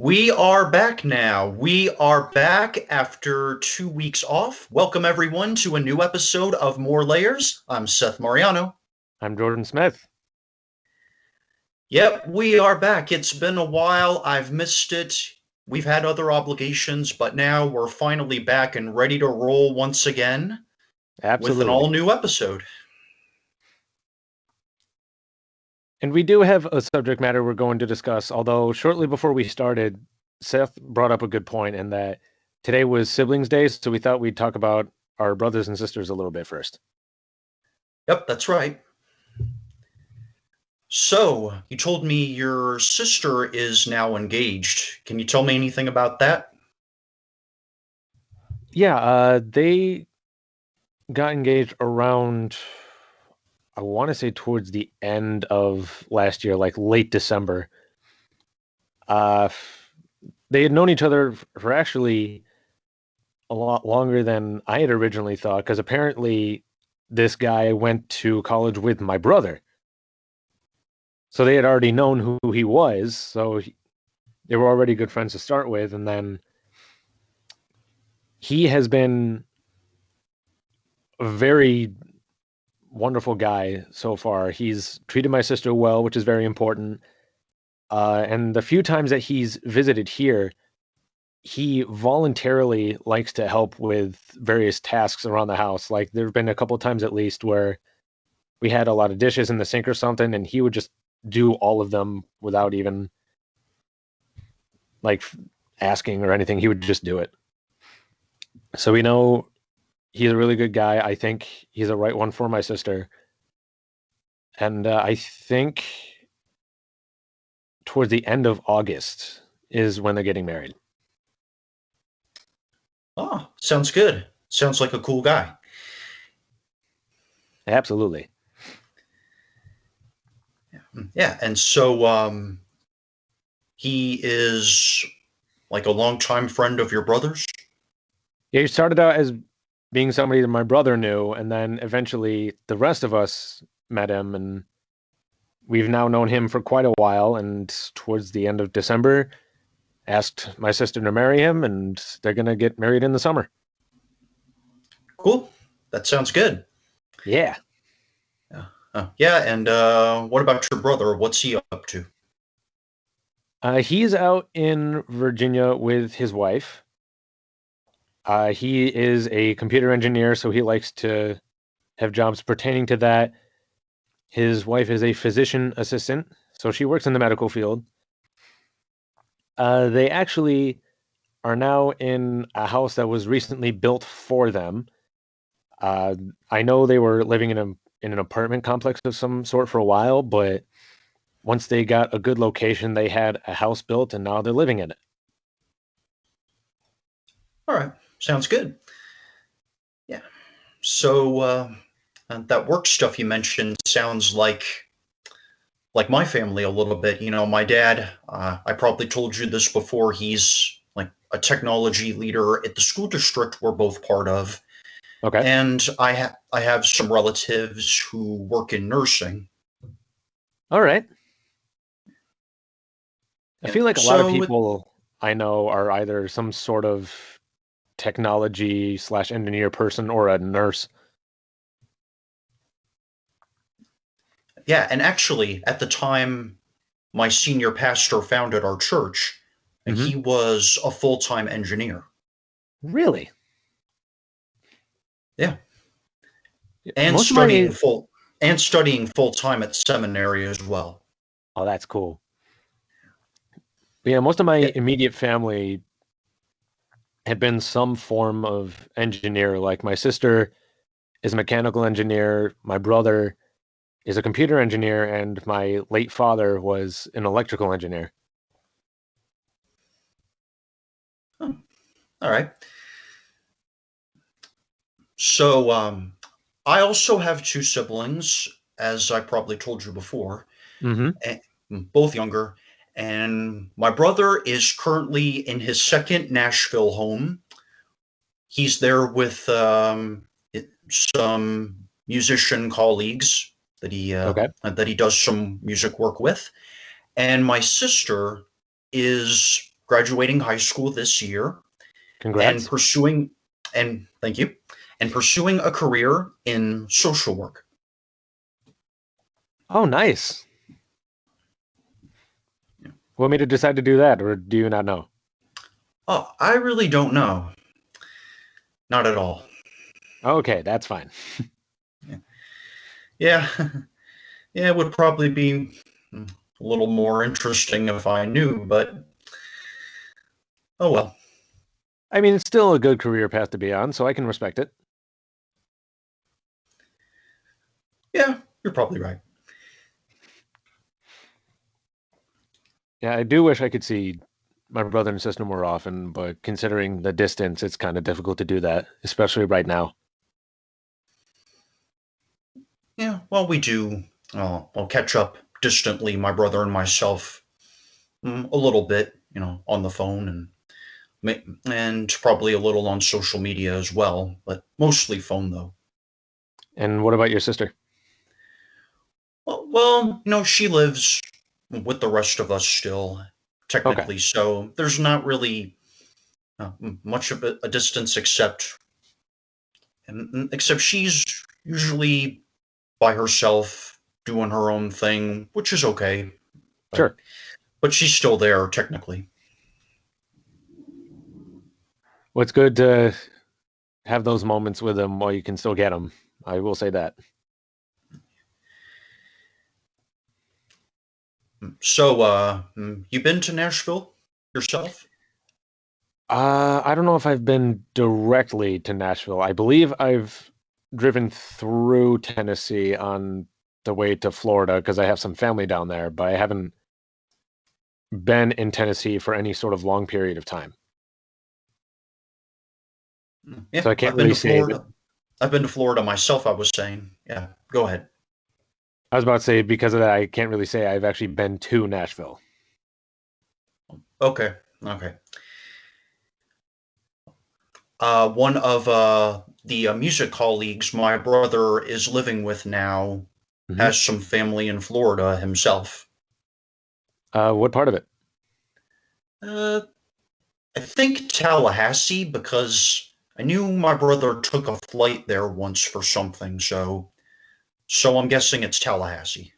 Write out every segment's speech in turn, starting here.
We are back now. We are back after 2 weeks off. Welcome, everyone, to a new episode of More Layers. I'm Seth Mariano. I'm Jordan Smith. Yep, we are back. It's been a while. I've missed it. We've had other obligations, but now we're finally back and ready to roll once again with an Absolutely. all new episode. And we do have a subject matter we're going to discuss, although shortly before we started, Seth brought up a good point in that today was Siblings Day, so we thought we'd talk about our brothers and sisters a little bit first. Yep, that's right. So, you told me your sister is now engaged. Can you tell me anything about that? Yeah, they got engaged around, I want to say towards the end of last year, like late December. Uh, they had known each other for actually a lot longer than I had originally thought, because apparently this guy went to college with my brother. So they had already known who he was. They were already good friends to start with. And then he has been a very wonderful guy so far. He's treated my sister well, which is very important. And the few times that he's visited here, he voluntarily likes to help with various tasks around the house. Like there have been a couple of times at least where we had a lot of dishes in the sink or something, and he would just do all of them without even like asking or anything. He would just do it. So we know he's a really good guy. I think he's the right one for my sister. And I think towards the end of August is when they're getting married. Oh, sounds good. Sounds like a cool guy. Absolutely. Yeah, and so he is like a longtime friend of your brother's. Yeah, he started out as being somebody that my brother knew, and then eventually the rest of us met him, and we've now known him for quite a while. And towards the end of December, asked my sister to marry him, and they're gonna get married in the summer. Cool. That sounds good. Yeah. Yeah. Yeah, and what about your brother? What's he up to? He's out in Virginia with his wife. He is a computer engineer, so he likes to have jobs pertaining to that. His wife is a physician assistant, so she works in the medical field. They actually are now in a house that was recently built for them. Uh, I know they were living in an apartment complex of some sort for a while, but once they got a good location, they had a house built, and now they're living in it. All right, sounds good. Yeah. So that work stuff you mentioned sounds like my family a little bit. You know, my dad. I probably told you this before. He's like a technology leader at the school district we're both part of, Okay. and I have some relatives who work in nursing. All right. I Yeah. feel like a lot of So people I know are either some sort of technology slash engineer person or a nurse. yeah, and actually, at the time my senior pastor founded our church, and Hmm. he was a full-time engineer. Really? Yeah, Yeah, and Most of my studying full-time at seminary as well. Oh, that's cool. Yeah, most of my Yeah, immediate family had been some form of engineer. Like my sister is a mechanical engineer, my brother is a computer engineer, and my late father was an electrical engineer. oh, all right. So I also have two siblings, as I probably told you before, Hmm. and both younger. And my brother is currently in his second Nashville home. He's there with some musician colleagues Okay. that he does some music work with. And my sister is graduating high school this year and Congrats. pursuing, and thank you, and pursuing a career in social work. Oh, nice. What made you decide to do that, or do you not know? Oh, I really don't know. Not at all. Okay, that's fine. Yeah, yeah, it would probably be a little more interesting if I knew, but oh well. I mean, it's still a good career path to be on, so I can respect it. Yeah, you're probably right. Yeah, I do wish I could see my brother and sister more often, but considering the distance, it's kind of difficult to do that, especially right now. Yeah, well, we do. I'll catch up distantly, my brother and myself, a little bit, on the phone and probably a little on social media as well, but mostly phone though. And what about your sister? Well, she lives with the rest of us still, Okay, technically, so there's not really much of a distance except she's usually by herself doing her own thing, which is okay, but sure. but she's still there technically. Well, it's good to have those moments with them while you can still get them. I will say that. So, you been to Nashville yourself? I don't know if I've been directly to Nashville. I believe I've driven through Tennessee on the way to Florida because I have some family down there, but I haven't been in Tennessee for any sort of long period of time. Yeah, So I can't I've been really to say that. Florida. I've been to Florida myself, I was saying. Yeah, go ahead. I was about to say because of that, I can't really say I've actually been to Nashville. Okay, okay. One of the music colleagues my brother is living with now Hmm. has some family in Florida himself. What part of it? Uh, I think Tallahassee because I knew my brother took a flight there once for something, so I'm guessing it's Tallahassee.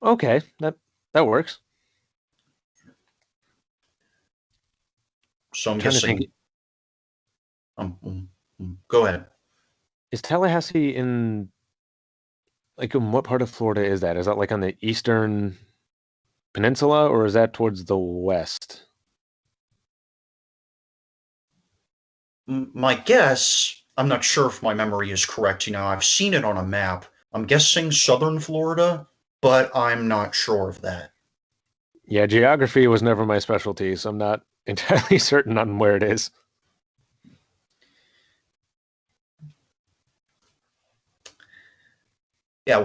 Okay, that works. So I'm Trying to think, guessing. Go ahead. is Tallahassee in what part of Florida is that? Is that like on the eastern peninsula or is that towards the west? My guess, I'm not sure if my memory is correct. I've seen it on a map. I'm guessing southern Florida, but I'm not sure of that. Yeah, geography was never my specialty, so I'm not entirely certain on where it is. Yeah,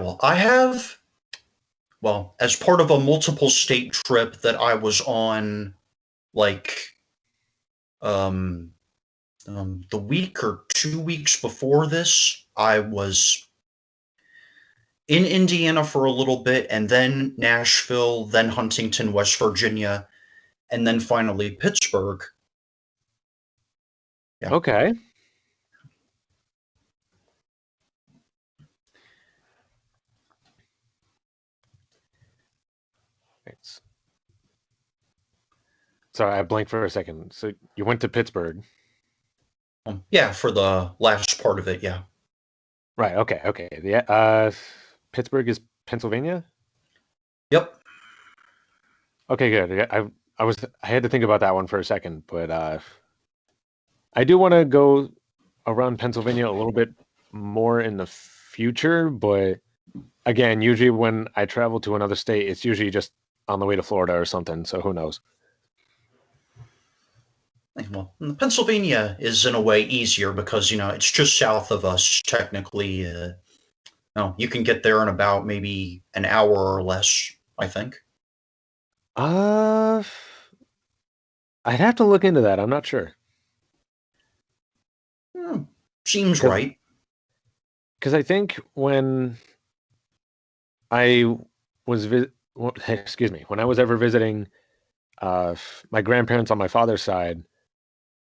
as part of a multiple state trip that I was on, like, um, the week or 2 weeks before this, I was in Indiana for a little bit, and then Nashville, then Huntington, West Virginia, and then finally Pittsburgh. Yeah. Okay. It's, sorry, I blanked for a second. So you went to Pittsburgh. Yeah, for the last part of it, yeah. Right, okay, okay. Yeah, Pittsburgh is Pennsylvania? Yep. Okay, good. Yeah, I had to think about that one for a second, but I do want to go around Pennsylvania a little bit more in the future, but again, usually when I travel to another state, it's usually just on the way to Florida or something, so who knows? Well, Pennsylvania is in a way easier because, it's just south of us, technically. You can get there in about maybe an hour or less, I think. Uh, I'd have to look into that. I'm not sure. Hmm, seems Because right. I think when I was excuse me, when I was ever visiting My grandparents on my father's side,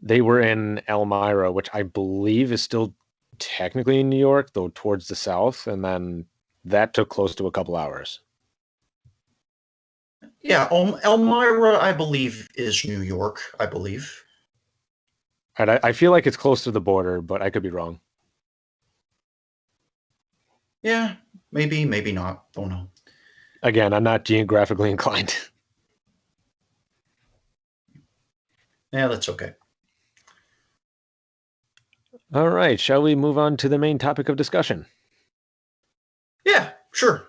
they were in Elmira, which I believe is still technically in New York, though towards the south, and then that took close to a couple hours. Yeah, Elmira, I believe, is New York, I believe. And I feel like it's close to the border, but I could be wrong. Yeah, maybe, maybe not. Don't know. Again, I'm not geographically inclined. Yeah, that's okay. All right, shall we move on to the main topic of discussion? Yeah, sure.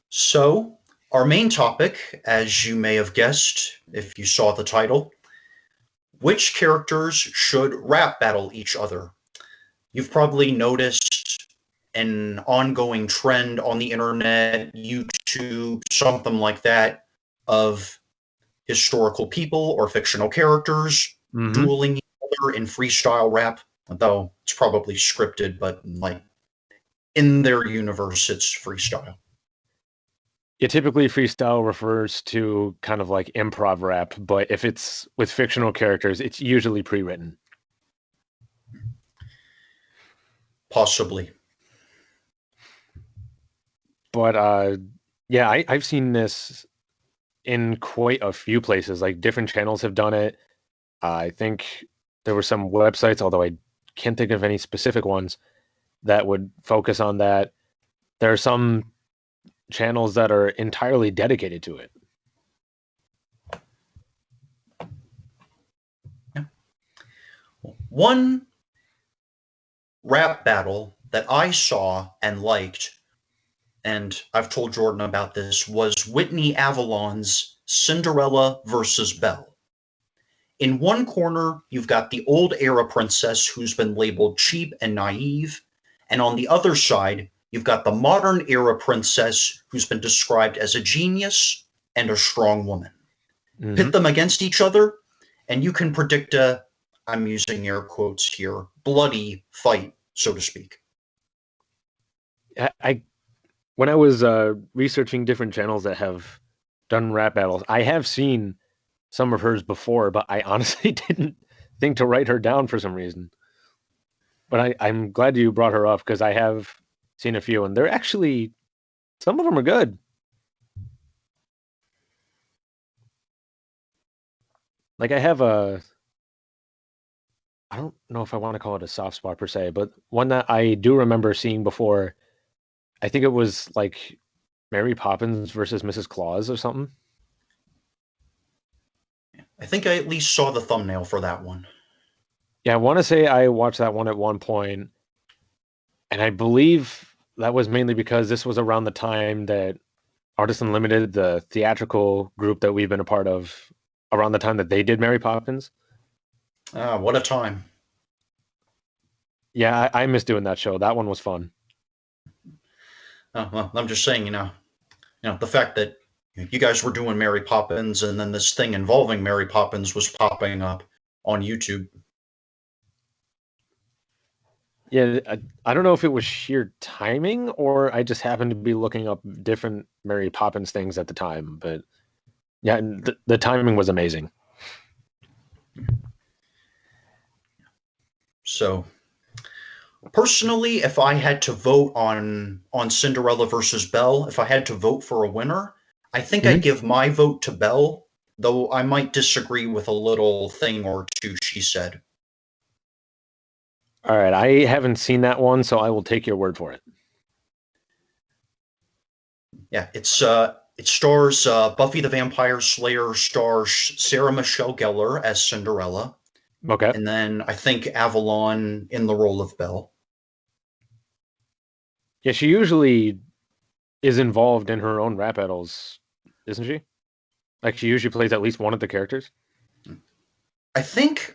So, our main topic, as you may have guessed if you saw the title, which characters should rap battle each other? You've probably noticed an ongoing trend on the internet, YouTube, something like that, of historical people or fictional characters Mm-hmm. dueling each other in freestyle rap, though it's probably scripted, but like in their universe, it's freestyle. Yeah, typically freestyle refers to kind of like improv rap, but if it's with fictional characters, it's usually pre-written. Possibly. But yeah, I've seen this in quite a few places. Like different channels have done it. I think there were some websites, although I can't think of any specific ones that would focus on that. There are some channels that are entirely dedicated to it. Yeah. One rap battle that I saw and liked, and I've told Jordan about this, was Whitney Avalon's Cinderella versus Belle. In one corner, you've got the old era princess who's been labeled cheap and naive, and on the other side, you've got the modern era princess who's been described as a genius and a strong woman. Hmm. Pit them against each other, and you can predict a, I'm using air quotes here, bloody fight, so to speak. I when I was researching different channels that have done rap battles, I have seen some of hers before, but I honestly didn't think to write her down for some reason. But I'm glad you brought her up because I have seen a few, and they're actually some of them are good. Like I don't know if I want to call it a soft spot per se, but one that I do remember seeing before. I think it was like Mary Poppins versus Mrs. Claus or something. I think I at least saw the thumbnail for that one. Yeah, I want to say I watched that one at one point, and I believe that was mainly because this was around the time that Artists Unlimited, the theatrical group that we've been a part of, around the time that they did Mary Poppins. Ah, what a time. Yeah, I miss doing that show. That one was fun. Well, I'm just saying, the fact that you guys were doing Mary Poppins and then this thing involving Mary Poppins was popping up on YouTube. Yeah, I don't know if it was sheer timing or I just happened to be looking up different Mary Poppins things at the time, but yeah, the timing was amazing. So personally, if I had to vote on Cinderella versus Belle, if I had to vote for a winner, I think I'd Mhm. give my vote to Belle, though I might disagree with a little thing or two she said. All right, I haven't seen that one, so I will take your word for it. Yeah, it stars Buffy the Vampire Slayer stars Sarah Michelle Gellar as Cinderella, Okay. and then I think Avalon in the role of Belle. Yeah, she usually is involved in her own rap battles, isn't she? Like she usually plays at least one of the characters. I think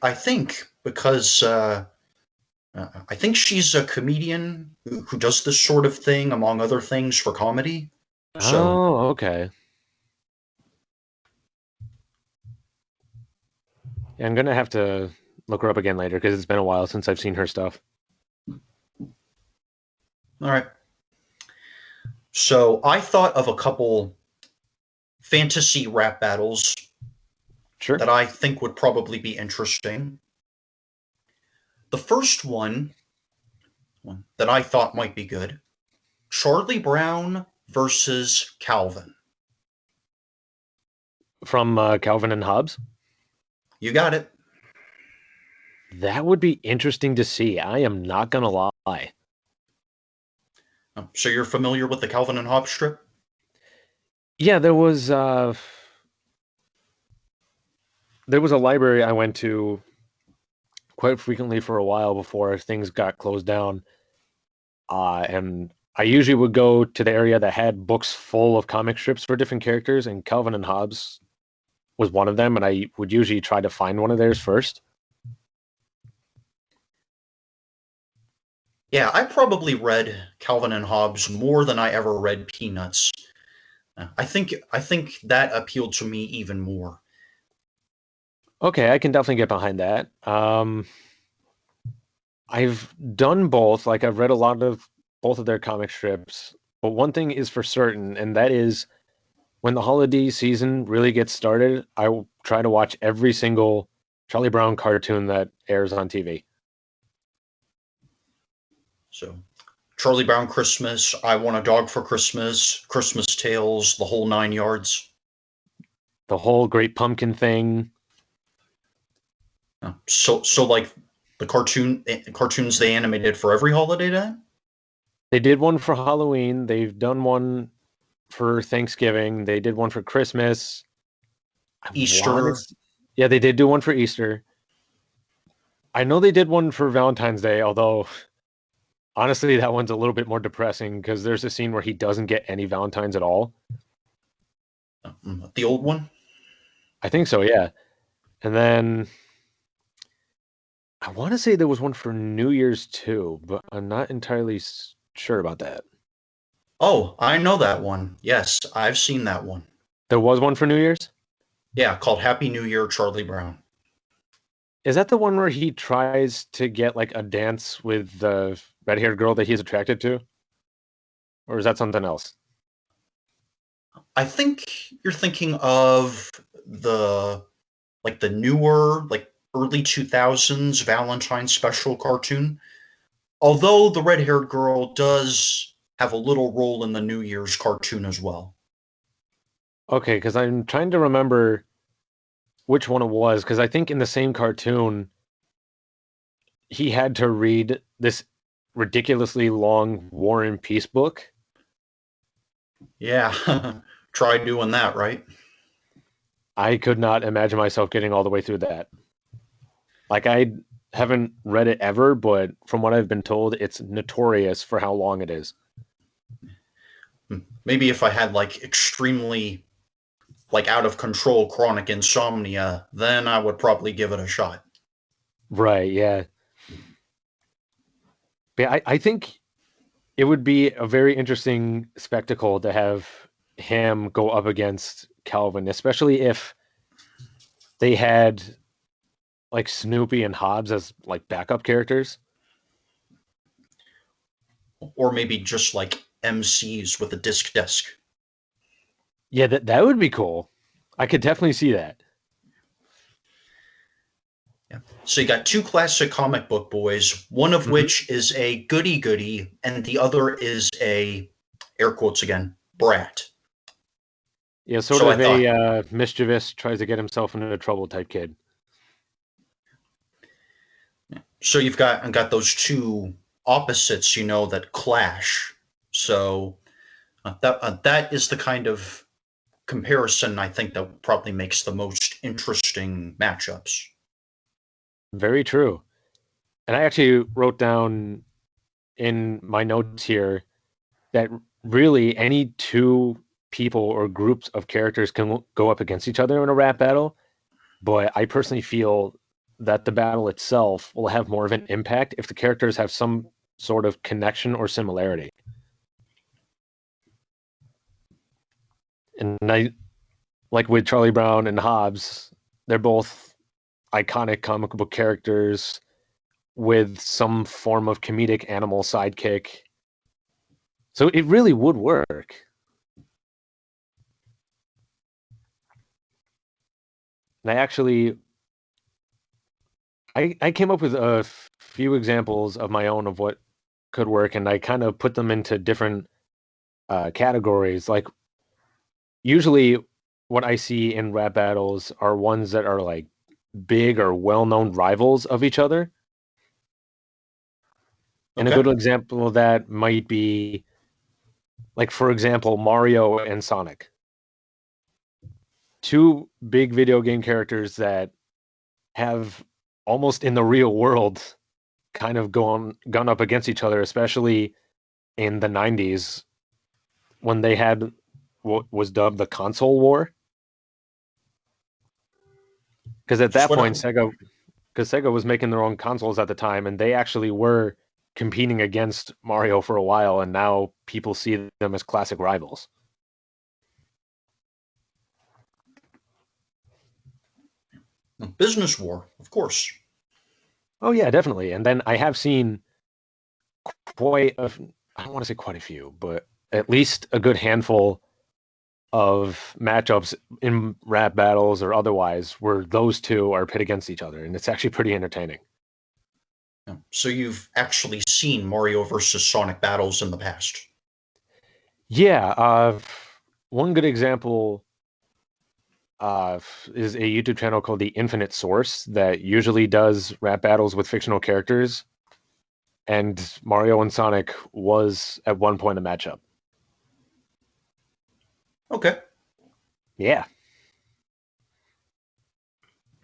because I think she's a comedian who does this sort of thing, among other things, for comedy. So, Oh, okay. Yeah, I'm gonna have to look her up again later because it's been a while since I've seen her stuff. all right. So I thought of a couple fantasy rap battles Sure. that I think would probably be interesting. The first one that I thought might be good, Charlie Brown versus Calvin. From Calvin and Hobbes. You got it. That would be interesting to see. I am not going to lie. So you're familiar with the Calvin and Hobbes strip? Yeah, there was a library I went to quite frequently for a while before things got closed down. And I usually would go to the area that had books full of comic strips for different characters, and Calvin and Hobbes was one of them, and I would usually try to find one of theirs first. Yeah, I probably read Calvin and Hobbes more than I ever read Peanuts. I think that appealed to me even more. Okay, I can definitely get behind that. I've done both. Like, I've read a lot of both of their comic strips, but one thing is for certain, and that is when the holiday season really gets started, I will try to watch every single Charlie Brown cartoon that airs on TV. So, Charlie Brown Christmas, I Want a Dog for Christmas, Christmas Tales, the whole 9 yards. The whole Great Pumpkin thing. So like the cartoons they animated for every holiday day? They did one for Halloween. They've done one for Thanksgiving. They did one for Christmas. Easter. Yeah, they did do one for Easter. I know they did one for Valentine's Day, although honestly, that one's a little bit more depressing because there's a scene where he doesn't get any Valentines at all. The old one? I think so, yeah. And then I want to say there was one for New Year's too, but I'm not entirely sure about that. Oh, I know that one. Yes, I've seen that one. There was one for New Year's? Yeah, called Happy New Year, Charlie Brown. Is that the one where he tries to get like a dance with the red-haired girl that he's attracted to? Or is that something else? I think you're thinking of the newer, like early 2000s Valentine special cartoon. Although the red-haired girl does have a little role in the New Year's cartoon as well. Okay, because I'm trying to remember which one it was, because I think in the same cartoon, he had to read this ridiculously long War and Peace book. Yeah, try doing that, right? I could not imagine myself getting all the way through that. Like, I haven't read it ever, but from what I've been told, it's notorious for how long it is. Maybe if I had like extremely like out of control chronic insomnia, then I would probably give it a shot. Right, yeah. But I think it would be a very interesting spectacle to have him go up against Calvin, especially if they had like Snoopy and Hobbs as like backup characters. Or maybe just like MCs with a disc desk. Yeah, that would be cool. I could definitely see that. Yeah. So you got two classic comic book boys, one of which is a goody goody, and the other is a, air quotes again, brat. Yeah, sort So of a mischievous, tries to get himself into trouble type kid. So you've got those two opposites, that clash. So that is the kind of comparison I think that probably makes the most interesting matchups. Very true. And I actually wrote down in my notes here that really any two people or groups of characters can go up against each other in a rap battle. But I personally feel that the battle itself will have more of an impact if the characters have some sort of connection or similarity. And I, like with Charlie Brown and Hobbes, they're both iconic comic book characters with some form of comedic animal sidekick. So it really would work. And I came up with a few examples of my own of what could work, and I kind of put them into different categories. Like usually, what I see in rap battles are ones that are like big or well-known rivals of each other. And a Okay. good example of that might be, like, for example, Mario and Sonic. Two big video game characters that have almost in the real world kind of gone up against each other, especially in the 90s when they had what was dubbed the console war. Because at Just that what? point, Sega was making their own consoles at the time, and they actually were competing against Mario for a while, and now people see them as classic rivals. Business war, of course. Oh yeah, definitely. And then I have seen quite a, I don't want to say quite a few, but at least a good handful of matchups in rap battles or otherwise where those two are pit against each other, and it's actually pretty entertaining. Yeah. So you've actually seen Mario versus Sonic battles in the past. Yeah, one good example is a YouTube channel called The Infinite Source that usually does rap battles with fictional characters, and Mario and Sonic was at one point a matchup. Okay. Yeah.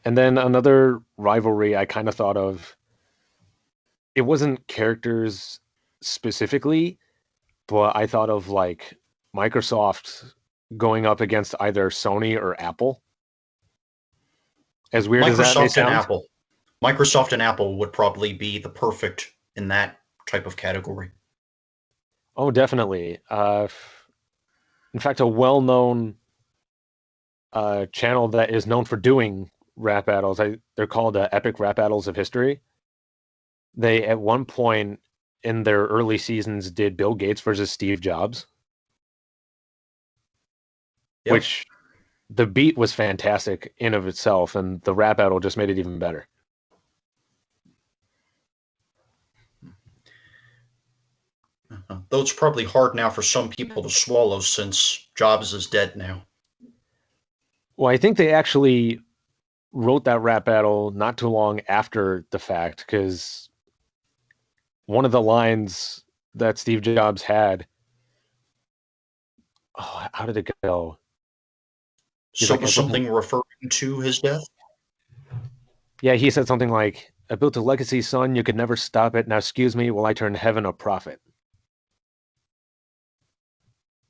And then another rivalry I kind of thought of, it wasn't characters specifically, but I thought of like Microsoft going up against either Sony or Apple. As weird as that may Microsoft and sound. Apple. Microsoft and Apple would probably be the perfect in that type of category. Oh, definitely. In fact, a well-known channel that is known for doing rap battles, they're called Epic Rap Battles of History. They, at one point in their early seasons, did Bill Gates versus Steve Jobs, Yep. which the beat was fantastic in of itself, and the rap battle just made it even better. Though it's probably hard now for some people to swallow since Jobs is dead now. Well, I think they actually wrote that rap battle not too long after the fact, because one of the lines that Steve Jobs had, oh, how did it go? He's like, Something referring to his death? yeah, he said something like, I built a legacy, son. You could never stop it. Now, excuse me, while I turn heaven a prophet.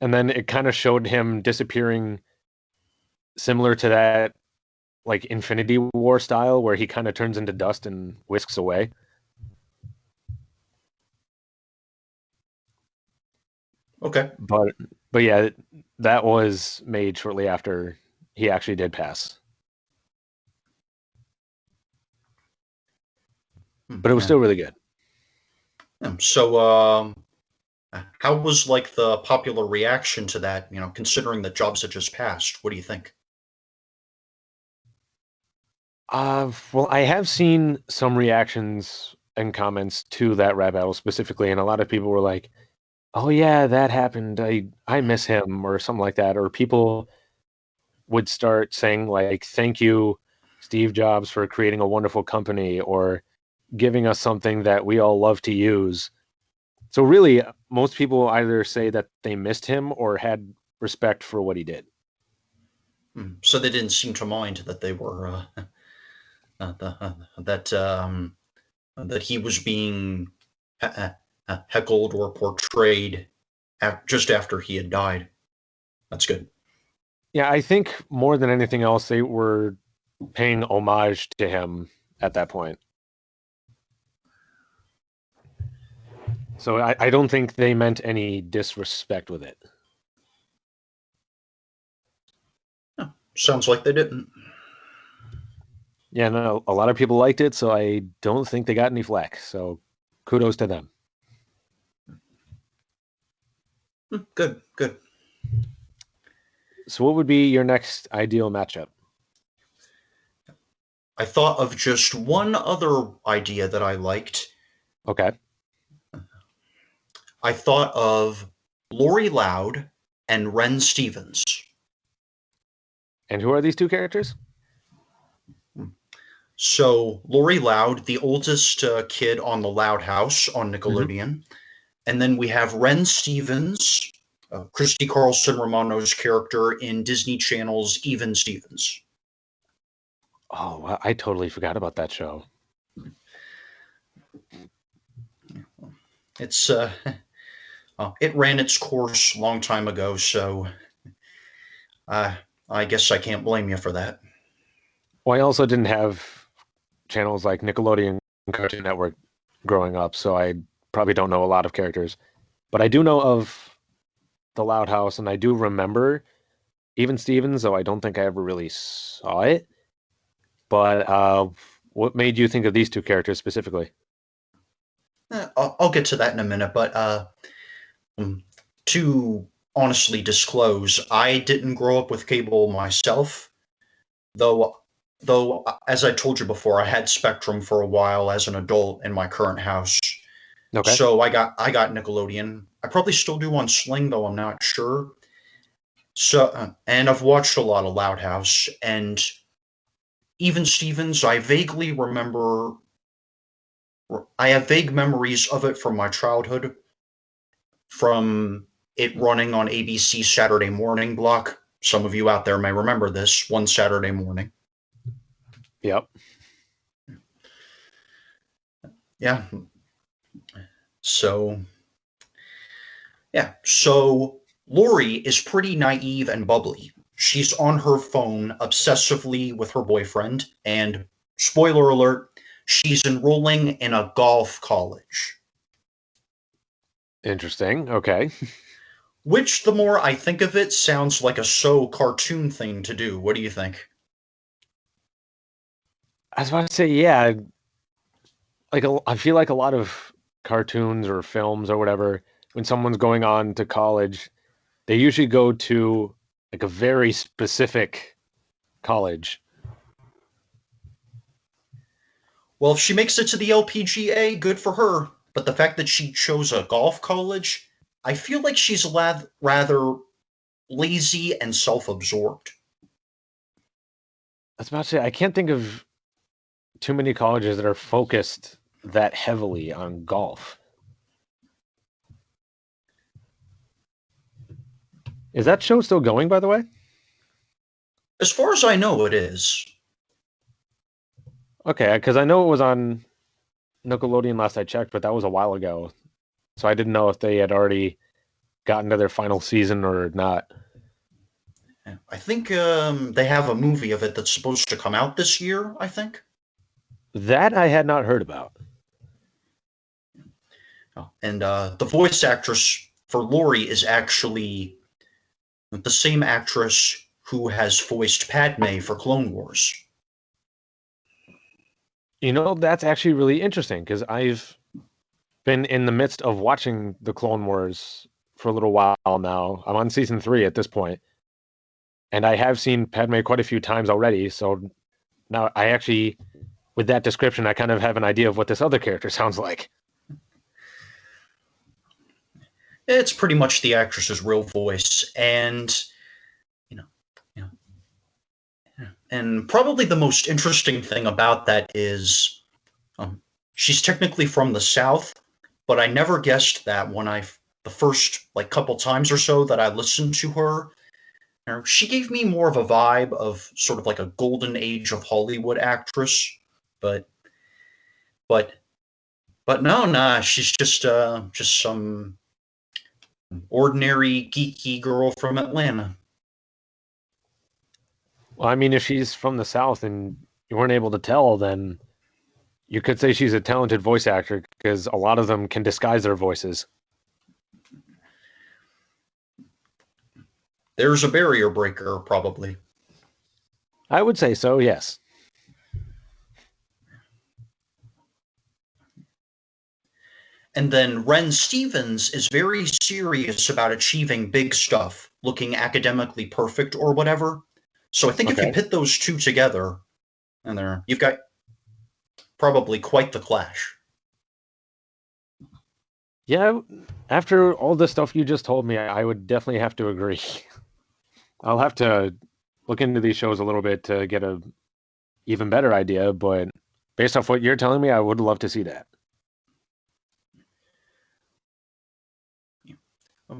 And then it kind of showed him disappearing, similar to that, like Infinity War style, where he kind of turns into dust and whisks away. Okay. But yeah, that was made shortly after he actually did pass. But it was Yeah. still really good. So, how was like the popular reaction to that? Considering that Jobs had just passed, what do you think? Well, I have seen some reactions and comments to that rap battle specifically, and a lot of people were like, "Oh yeah, that happened. I miss him," or something like that. Or people would start saying like, "Thank you, Steve Jobs, for creating a wonderful company," or giving us something that we all love to use. So really, most people either say that they missed him or had respect for what he did. So they didn't seem to mind that they were that that he was being heckled or portrayed just after he had died. That's good. Yeah, I think more than anything else, they were paying homage to him at that point. So I don't think they meant any disrespect with it. Sounds like they didn't. Yeah, no, a lot of people liked it, so I don't think they got any flack. So kudos to them. Good, good. So what would be your next ideal matchup? I thought of just one other idea that I liked. Okay. I thought of Lori Loud and Ren Stevens. And who are these two characters? So Lori Loud, the oldest kid on the Loud House on Hmm. Nickelodeon, and then we have Ren Stevens, Christy Carlson Romano's character in Disney Channel's Even Stevens. Oh, I totally forgot about that show. It's it ran its course a long time ago, so uh, I guess I can't blame you for that. Well, I also didn't have channels like Nickelodeon and Cartoon Network growing up, so I probably don't know a lot of characters. But I do know of the Loud House, and I do remember Even Stevens, though I don't think I ever really saw it. But what made you think of these two characters specifically? I'll get to that in a minute, but um, to honestly disclose, I didn't grow up with cable myself, though. Though, as I told you before, I had Spectrum for a while as an adult in my current house. Okay. So I got Nickelodeon. I probably still do on Sling, though I'm not sure. So and I've watched a lot of Loud House and Even Stevens. I have vague memories of it from my childhood, from it running on ABC Saturday morning block. Some of you out there may remember this one Saturday morning. Yep. Yeah. So, yeah. So, Lori is pretty naive and bubbly. She's on her phone obsessively with her boyfriend, and spoiler alert, she's enrolling in a golf college. Interesting. Okay. Which, the more I think of it, sounds like a so cartoon thing to do. What do you think? I was about to say, yeah, I feel like a lot of cartoons or films or whatever, when someone's going on to college, they usually go to like a very specific college. Well, if she makes it to the LPGA, good for her. But the fact that she chose a golf college, I feel like she's rather lazy and self absorbed. I was about to say, I can't think of too many colleges that are focused that heavily on golf. Is that show still going, by the way? As far as I know, it is. Okay, because I know it was on Nickelodeon last I checked, but that was a while ago. So I didn't know if they had already gotten to their final season or not. I think they have a movie of it that's supposed to come out this year, I think. That I had not heard about. And the voice actress for Lori is actually the same actress who has voiced Padme for Clone Wars. You know, that's actually really interesting because I've been in the midst of watching the Clone Wars for a little while now. I'm on season 3 at this point, and I have seen Padme quite a few times already. So now I actually, with that description, I kind of have an idea of what this other character sounds like. It's pretty much the actress's real voice, and you know, you know, and probably the most interesting thing about that is she's technically from the South, but I never guessed that when the first like couple times or so that I listened to her. She gave me more of a vibe of sort of like a golden age of Hollywood actress, but but but no, nah, she's just some ordinary geeky girl from Atlanta. Well, I mean, if she's from the South and you weren't able to tell, then you could say she's a talented voice actor because a lot of them can disguise their voices. There's a barrier breaker, probably. I would say so, yes. And then Ren Stevens is very serious about achieving big stuff, looking academically perfect or whatever. So I think if you Okay. put those two together, and you've got probably quite the clash. Yeah, after all the stuff you just told me, I would definitely have to agree. I'll have to look into these shows a little bit to get a even better idea, but based off what you're telling me, I would love to see that.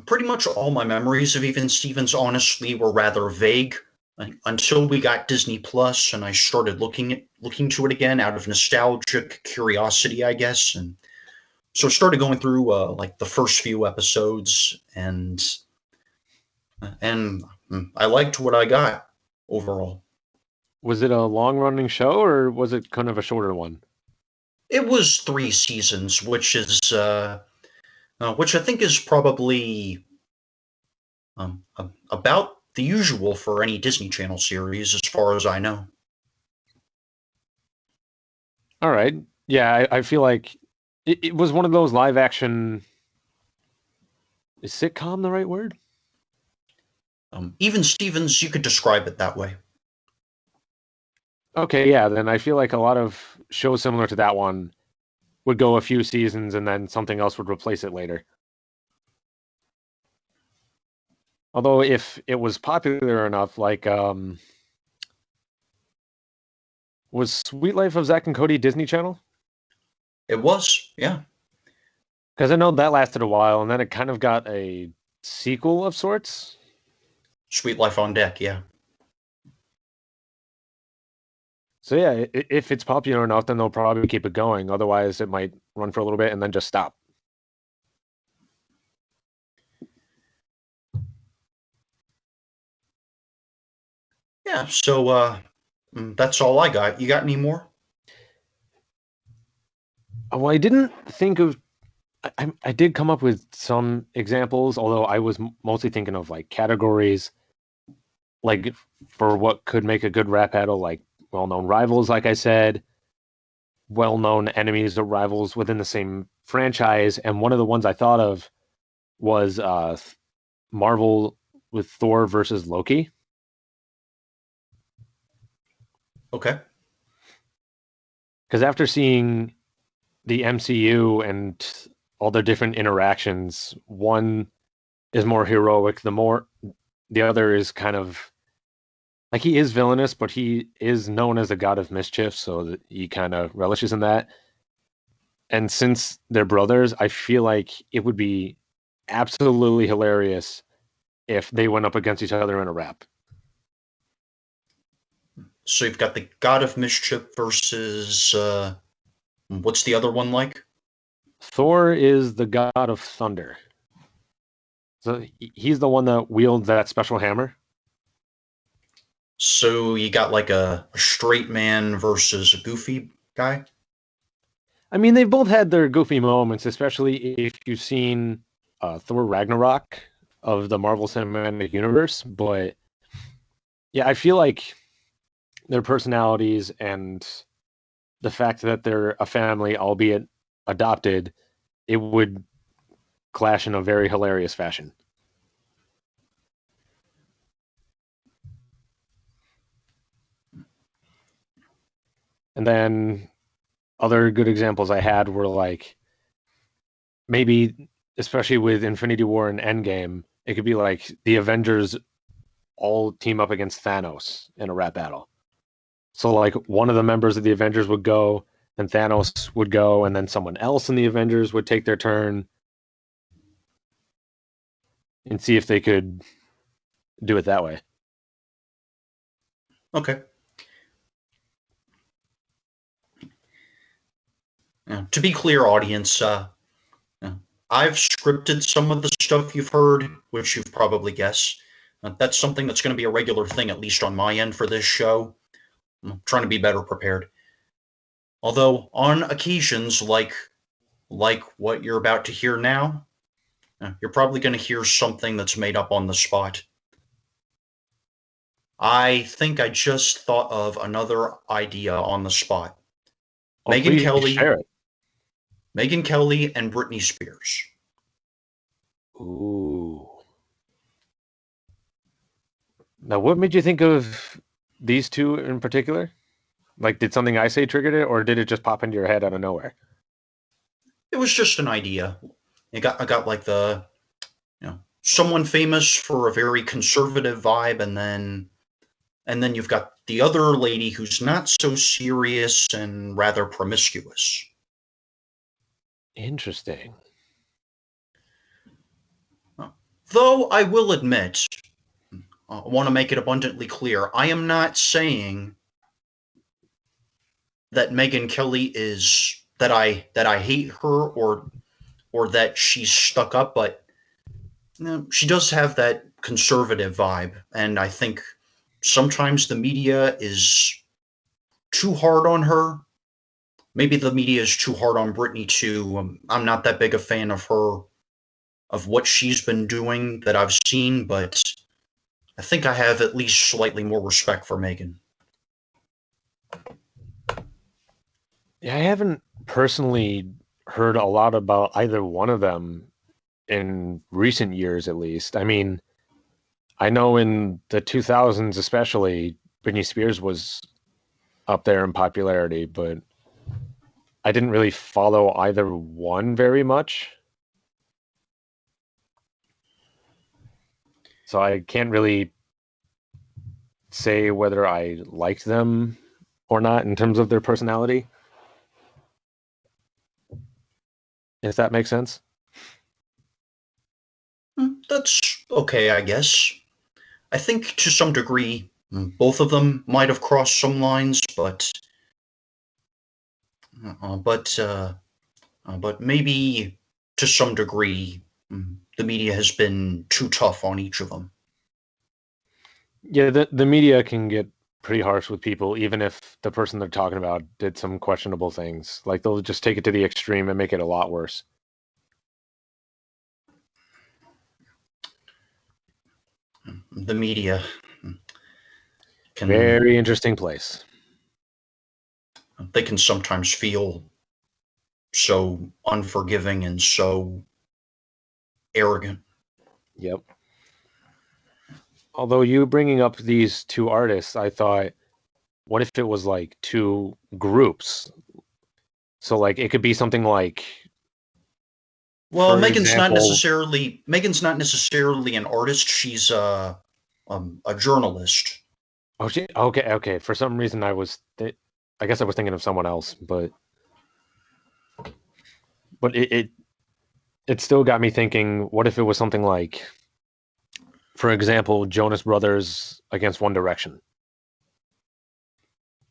Pretty much all my memories of Even Stevens, honestly, were rather vague until we got Disney Plus, and I started looking to it again out of nostalgic curiosity, I guess. And so I started going through like the first few episodes, and I liked what I got overall. Was it a long running show or was it kind of a shorter one? It was 3 seasons, which I think is probably about the usual for any Disney Channel series, as far as I know. All right. Yeah, I feel like it was one of those live action. Is sitcom the right word? Even Stevens, you could describe it that way. Okay, yeah, then I feel like a lot of shows similar to that one would go a few seasons and then something else would replace it later. Although if it was popular enough, like was Sweet Life of Zack and Cody Disney Channel? It was, yeah. Because I know that lasted a while and then it kind of got a sequel of sorts. Sweet Life on Deck, yeah. So yeah, if it's popular enough, then they'll probably keep it going. Otherwise, it might run for a little bit and then just stop. Yeah, so that's all I got. You got any more? Well, I didn't think of. I did come up with some examples, although I was mostly thinking of like categories, like for what could make a good rap battle, like well-known rivals, like I said, well-known enemies or rivals within the same franchise. And one of the ones I thought of was Marvel with Thor versus Loki. Okay. Because after seeing the MCU and all their different interactions, one is more heroic, the other is kind of like he is villainous, but he is known as a god of mischief, so that he kind of relishes in that. And since they're brothers, I feel like it would be absolutely hilarious if they went up against each other in a rap. So you've got the God of Mischief versus what's the other one like? Thor is the god of thunder. So he's the one that wields that special hammer. So you got like a straight man versus a goofy guy? I mean, they've both had their goofy moments, especially if you've seen Thor Ragnarok of the Marvel Cinematic Universe. But yeah, I feel like their personalities and the fact that they're a family, albeit adopted, it would clash in a very hilarious fashion. And then other good examples I had were like maybe, especially with Infinity War and Endgame, it could be like the Avengers all team up against Thanos in a rap battle. So like one of the members of the Avengers would go, then Thanos would go, and then someone else in the Avengers would take their turn and see if they could do it that way. Okay. To be clear, audience, I've scripted some of the stuff you've heard, which you've probably guessed. That's something that's going to be a regular thing, at least on my end for this show. I'm trying to be better prepared. Although on occasions, like what you're about to hear now, you're probably going to hear something that's made up on the spot. I think I just thought of another idea on the spot. Oh, Megyn please Kelly, share it. Megyn Kelly, and Britney Spears. Ooh. Now, what made you think of these two in particular? Like, did something I say triggered it, or did it just pop into your head out of nowhere? It was just an idea. I got like someone famous for a very conservative vibe, and then you've got the other lady who's not so serious and rather promiscuous. Interesting. Though I will admit, I want to make it abundantly clear, I am not saying that Megyn Kelly is that I hate her or that she's stuck up, but she does have that conservative vibe, and I think sometimes the media is too hard on her. Maybe the media is too hard on Britney too. I'm not that big a fan of her, of what she's been doing that I've seen, but I think I have at least slightly more respect for Megyn. Yeah, I haven't personally heard a lot about either one of them in recent years, at least. I mean, I know in the 2000s, especially, Britney Spears was up there in popularity, but I didn't really follow either one very much. So I can't really say whether I liked them or not in terms of their personality, if that makes sense. That's okay, I guess. I think to some degree, both of them might have crossed some lines, uh, but uh, but maybe to some degree, the media has been too tough on each of them. Yeah, the media can get pretty harsh with people, even if the person they're talking about did some questionable things. Like they'll just take it to the extreme and make it a lot worse. The media can Very interesting place. they can sometimes feel so unforgiving and so arrogant. Yep. Although you bringing up these two artists, I thought, what if it was like two groups? So like it could be something like, Well, for example, Megan's not necessarily an artist. She's a journalist. oh, okay, okay. For some reason, I guess I was thinking of someone else, but it still got me thinking. What if it was something like, for example, Jonas Brothers against One Direction,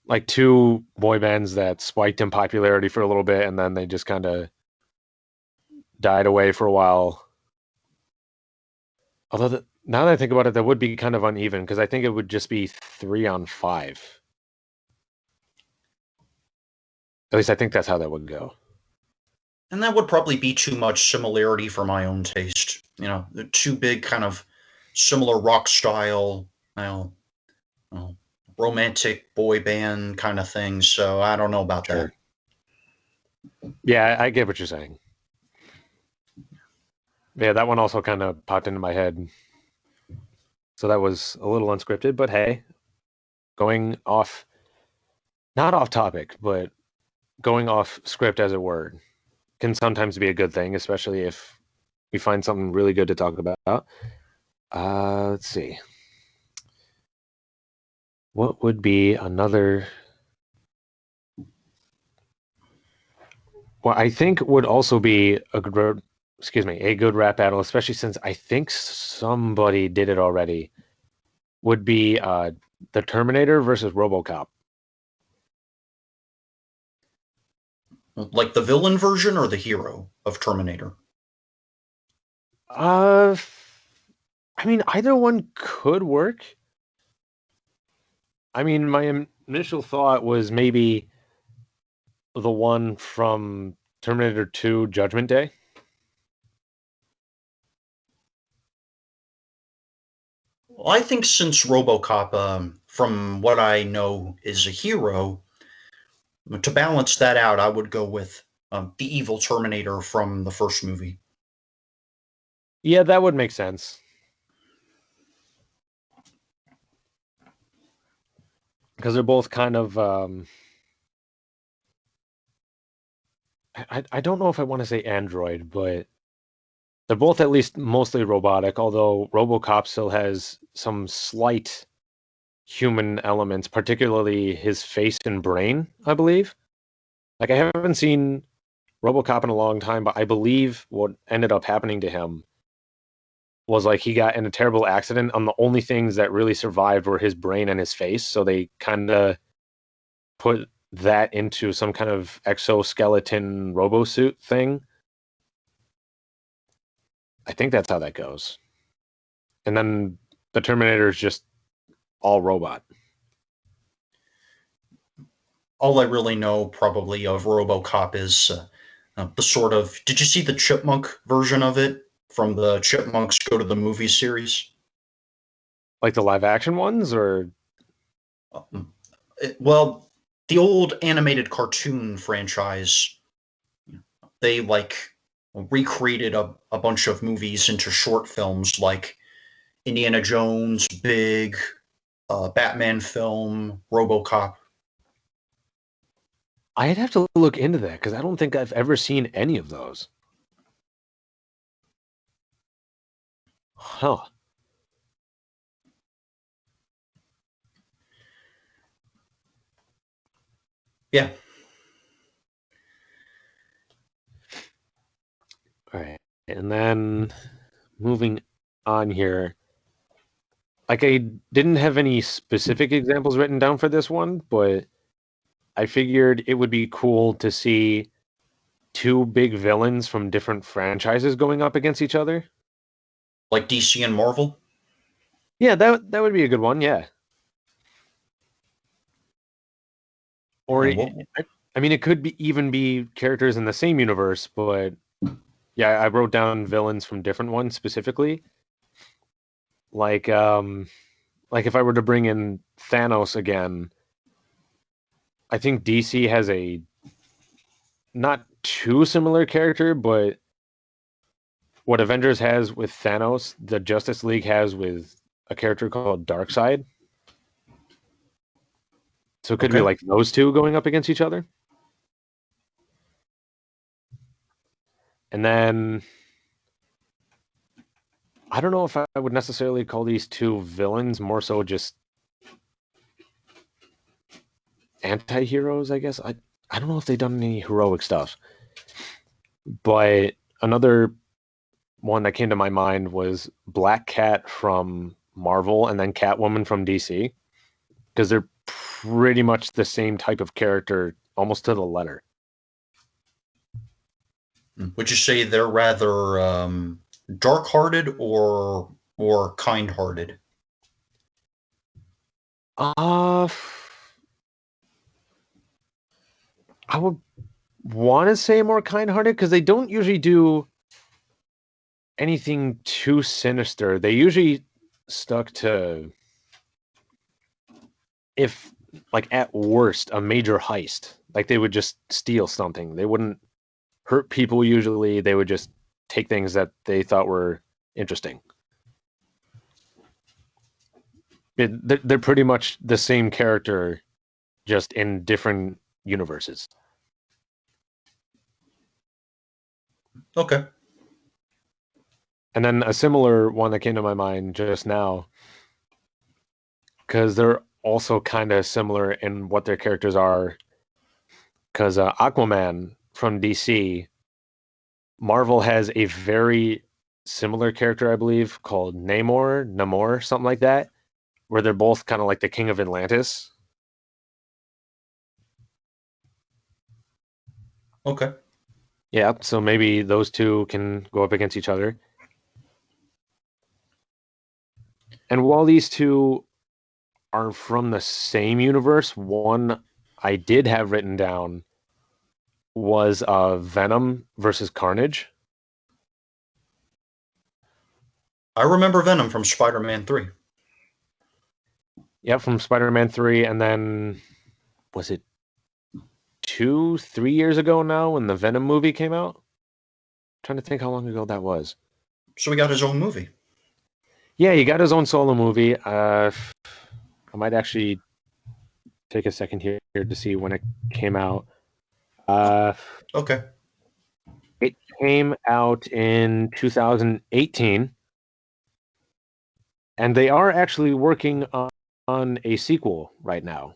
like two boy bands that spiked in popularity for a little bit, and then they just kind of died away for a while. Although now that I think about it, that would be kind of uneven because I think it would just be 3-on-5. At least I think that's how that would go. And that would probably be too much similarity for my own taste. The two big kind of similar rock style, you know, romantic boy band kind of thing. So I don't know about that. Sure. Yeah, I get what you're saying. Yeah, that one also kind of popped into my head. So that was a little unscripted, but hey, going off, not off topic, but going off script as it were, can sometimes be a good thing, especially if we find something really good to talk about. Let's see. What would be another? Well, I think would also be a good rap battle, especially since I think somebody did it already. Would be the Terminator versus RoboCop. Like the villain version or the hero of Terminator? Uh, I mean, either one could work. I mean, my initial thought was maybe the one from Terminator 2 Judgment Day. Well, I think since RoboCop, from what I know, is a hero, to balance that out, I would go with the evil Terminator from the first movie. Yeah, that would make sense. because they're both kind of I don't know if I want to say android, but they're both at least mostly robotic, although RoboCop still has some slight human elements, particularly his face and brain, I believe. Like, I haven't seen RoboCop in a long time, but I believe what ended up happening to him was like he got in a terrible accident, and the only things that really survived were his brain and his face. So they kind of put that into some kind of exoskeleton robo-suit thing. I think that's how that goes. And then the Terminator is just all robot. All I really know probably of RoboCop is the sort of. Did you see the Chipmunk version of it from the Chipmunks Go to the Movie series? Like the live action ones, or Well, the old animated cartoon franchise, they like recreated a bunch of movies into short films like Indiana Jones, Big, Batman film, RoboCop. I'd have to look into that because I don't think I've ever seen any of those. Huh. Yeah. All right. And then moving on here, like I didn't have any specific examples written down for this one, but I figured it would be cool to see two big villains from different franchises going up against each other. Like DC and Marvel. Yeah, that would be a good one. Yeah. Or And what, I mean, it could even be characters in the same universe, but yeah, I wrote down villains from different ones specifically. Like if I were to bring in Thanos again, I think DC has a not too similar character, but what Avengers has with Thanos, the Justice League has with a character called Darkseid. So it could be okay. like those two going up against each other. And then I don't know if I would necessarily call these two villains, more so just anti-heroes, I guess. I don't know if they've done any heroic stuff. But another one that came to my mind was Black Cat from Marvel and then Catwoman from DC, because they're pretty much the same type of character, almost to the letter. Would you say they're rather dark-hearted or kind-hearted? Uh, I would want to say more kind-hearted because they don't usually do anything too sinister. They usually stuck to, if like at worst, a major heist. Like they would just steal something. They wouldn't hurt people usually. They would just take things that they thought were interesting. They're pretty much the same character, just in different universes. Okay. And then a similar one that came to my mind just now, because they're also kind of similar in what their characters are. Because Aquaman from DC, Marvel has a very similar character, I believe, called Namor, something like that, where they're both kind of like the king of Atlantis. Okay. Yeah, so maybe those two can go up against each other. And while these two are from the same universe, one I did have written down was Venom versus Carnage. I remember Venom from Spider-Man 3. Yep, from Spider-Man 3, and then was it 3 years ago now when the Venom movie came out? I'm trying to think how long ago that was. So he got his own movie. Yeah, he got his own solo movie. I might actually take a second here to see when it came out. Uh, Okay. it came out in 2018, and they are actually working on a sequel right now.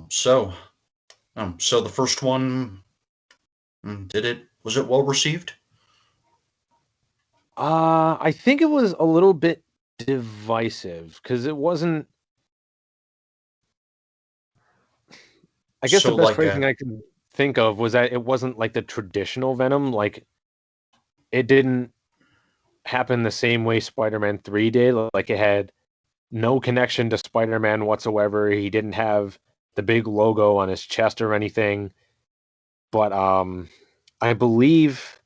So, so the first one, was it well received? I think it was a little bit divisive because it wasn't. I guess the So best like, phrasing I can think of was that it wasn't like the traditional Venom. Like it didn't happen the same way Spider-Man 3 did. Like it had no connection to Spider-Man whatsoever. He didn't have the big logo on his chest or anything. But I believe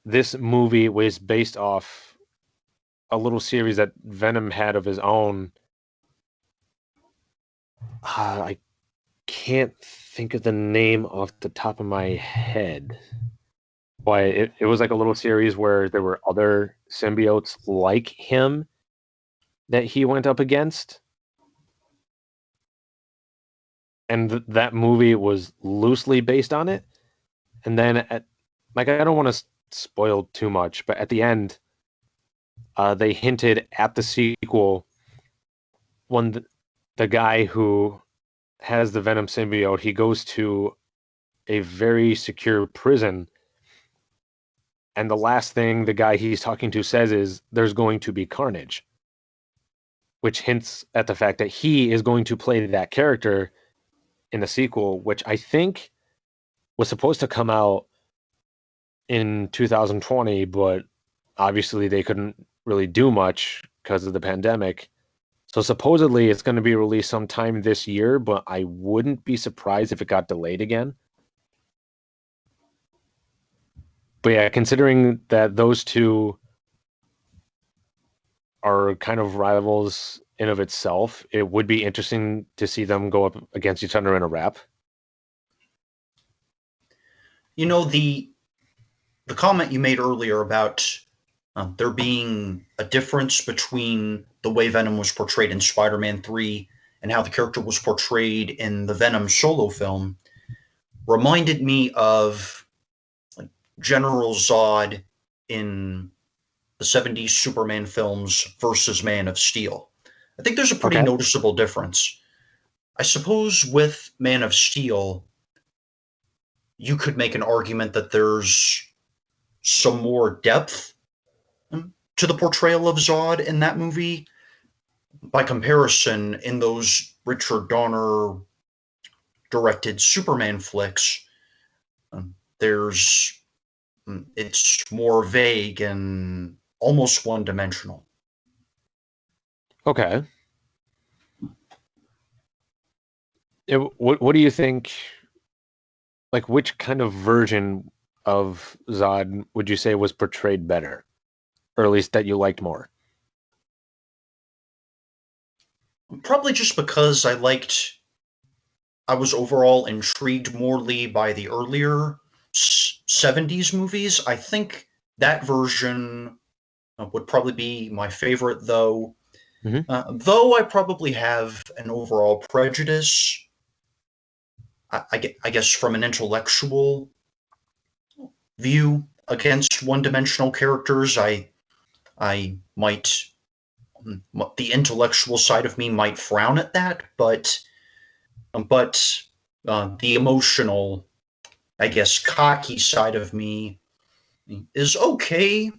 this movie was based off a little series that Venom had of his own. I can't think of the name off the top of my head. But it was like a little series where there were other symbiotes like him that he went up against. And that movie was loosely based on it. And then, like, I don't want to spoil too much, but at the end, they hinted at the sequel when the guy who has the Venom symbiote, he goes to a very secure prison. And the last thing the guy he's talking to says is, there's going to be carnage, which hints at the fact that he is going to play that character in the sequel, which I think was supposed to come out in 2020, but obviously they couldn't really do much because of the pandemic. So supposedly it's going to be released sometime this year, but I wouldn't be surprised if it got delayed again. But yeah, considering that those two are kind of rivals in of itself, it would be interesting to see them go up against each other in a rap. you know, the comment you made earlier about there being a difference between the way Venom was portrayed in Spider-Man 3 and how the character was portrayed in the Venom solo film reminded me of like General Zod in the 70s Superman films versus Man of Steel. I think there's a pretty Okay. noticeable difference. I suppose with Man of Steel, you could make an argument that there's some more depth to the portrayal of Zod in that movie. By comparison, in those Richard Donner directed Superman flicks, there's it's more vague and almost one dimensional. Okay. What do you think? Like, which kind of version of Zod would you say was portrayed better, or at least that you liked more? Probably just because I was overall intrigued morely by the earlier 70s movies. I think that version would probably be my favorite, though. Mm-hmm. Though I probably have an overall prejudice, I guess from an intellectual view against one-dimensional characters, I might the intellectual side of me might frown at that, but the emotional, I guess, cocky side of me is okay.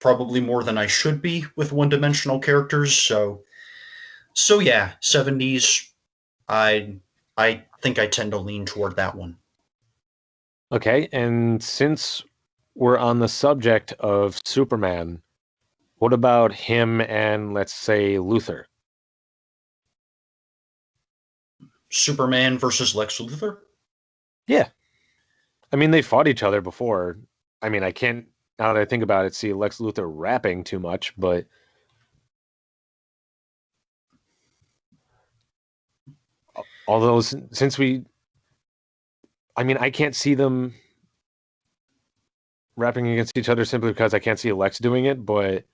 Probably more than I should be with one-dimensional characters. So yeah, 70s. I think I tend to lean toward that one. Okay, and since we're on the subject of Superman, what about him and let's say Luthor? Superman versus Lex Luthor. Yeah, I mean they fought each other before. I mean I can't now that I think about it see Lex Luthor rapping too much, but although since we, I mean I can't see them rapping against each other simply because I can't see Lex doing it, but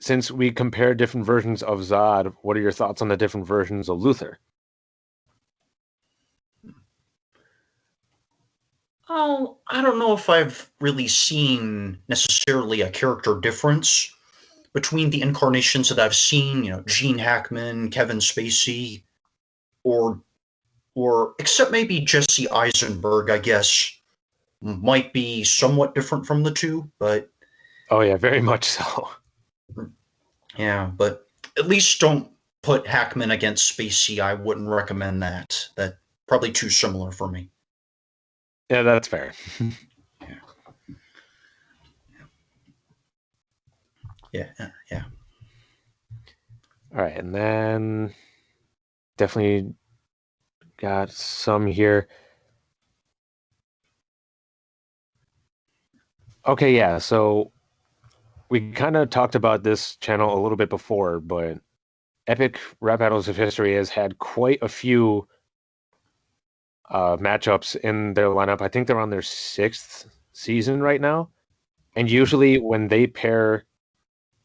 since we compare different versions of Zod, what are your thoughts on the different versions of Luthor? Oh, I don't know if I've really seen necessarily a character difference between the incarnations that I've seen, Gene Hackman, Kevin Spacey, or except maybe Jesse Eisenberg, I guess, might be somewhat different from the two, but Oh yeah, very much so. yeah, but at least don't put Hackman against Spacey. I wouldn't recommend that. That probably too similar for me. Yeah, that's fair. Yeah, yeah. All right, and then definitely got some here. Okay, yeah, so we kind of talked about this channel a little bit before, but Epic Rap Battles of History has had quite a few matchups in their lineup. I think they're on their 6th season right now. And usually when they pair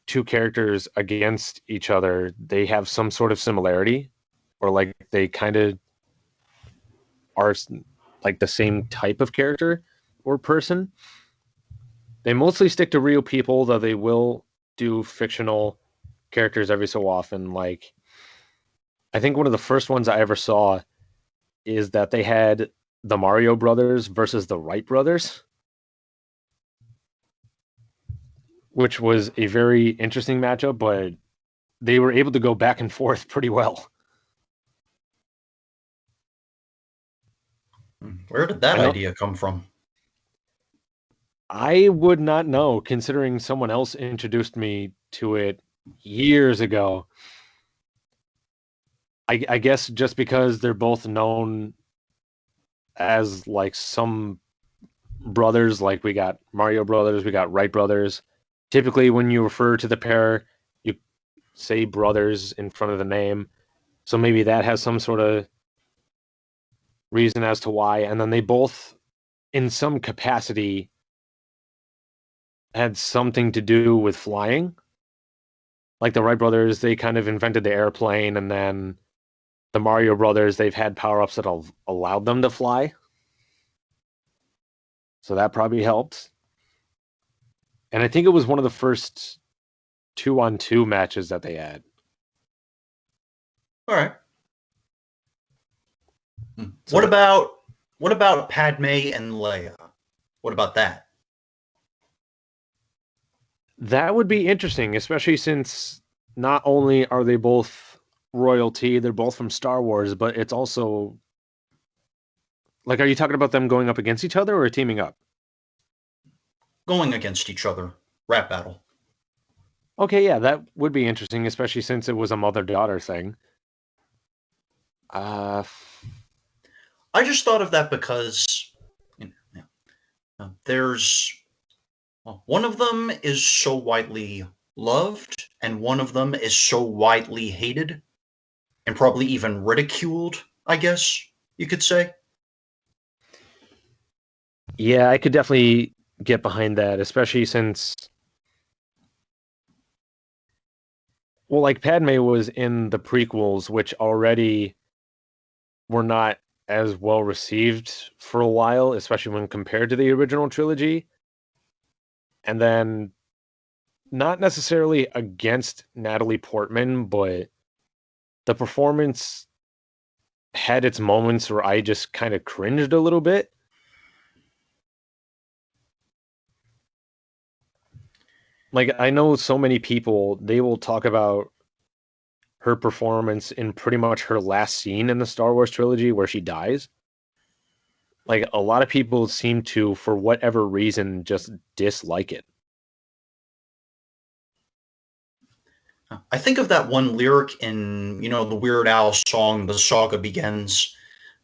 two characters against each other, they have some sort of similarity, or like they kind of are like the same type of character or person. They mostly stick to real people, though they will do fictional characters every so often. Like, I think one of the first ones I ever saw is that they had the Mario Brothers versus the Wright Brothers, which was a very interesting matchup, but they were able to go back and forth pretty well. Where did that I know idea come from? I would not know, considering someone else introduced me to it years ago. I guess just because they're both known as like some brothers, like we got Mario Brothers, we got Wright Brothers. Typically, when you refer to the pair, you say brothers in front of the name. So maybe that has some sort of reason as to why. And then they both, in some capacity, had something to do with flying. Like the Wright brothers, they kind of invented the airplane, and then the Mario brothers, they've had power ups that have allowed them to fly. So that probably helped. And I think it was one of the first 2-on-2 matches that they had. All right. So What about Padme and Leia? What about that? that would be interesting, especially since not only are they both royalty, they're both from Star Wars, but it's also like, are you talking about them going up against each other or teaming up? Going against each other, rap battle. Okay, yeah, that would be interesting, especially since it was a mother-daughter thing. Uh, I just thought of that because there's one of them is so widely loved, and one of them is so widely hated, and probably even ridiculed, I guess you could say. yeah, I could definitely get behind that, especially since, well, like Padme was in the prequels, which already were not as well received for a while, especially when compared to the original trilogy. And then not necessarily against Natalie Portman, but the performance had its moments where I just kind of cringed a little bit. Like, I know so many people, they will talk about her performance in pretty much her last scene in the Star Wars trilogy where she dies. Like, a lot of people seem to, for whatever reason, just dislike it. I think of that one lyric in, the Weird Al song, The Saga Begins.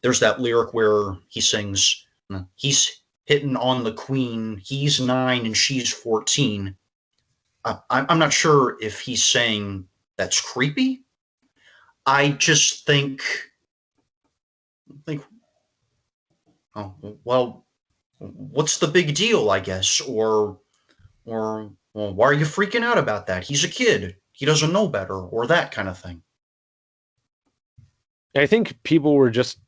There's that lyric where he sings, he's hitting on the queen, he's 9 and she's 14. I'm not sure if he's saying that's creepy. I just think, oh, well, what's the big deal, I guess, or well, why are you freaking out about that? He's a kid. He doesn't know better, or that kind of thing. I think people were just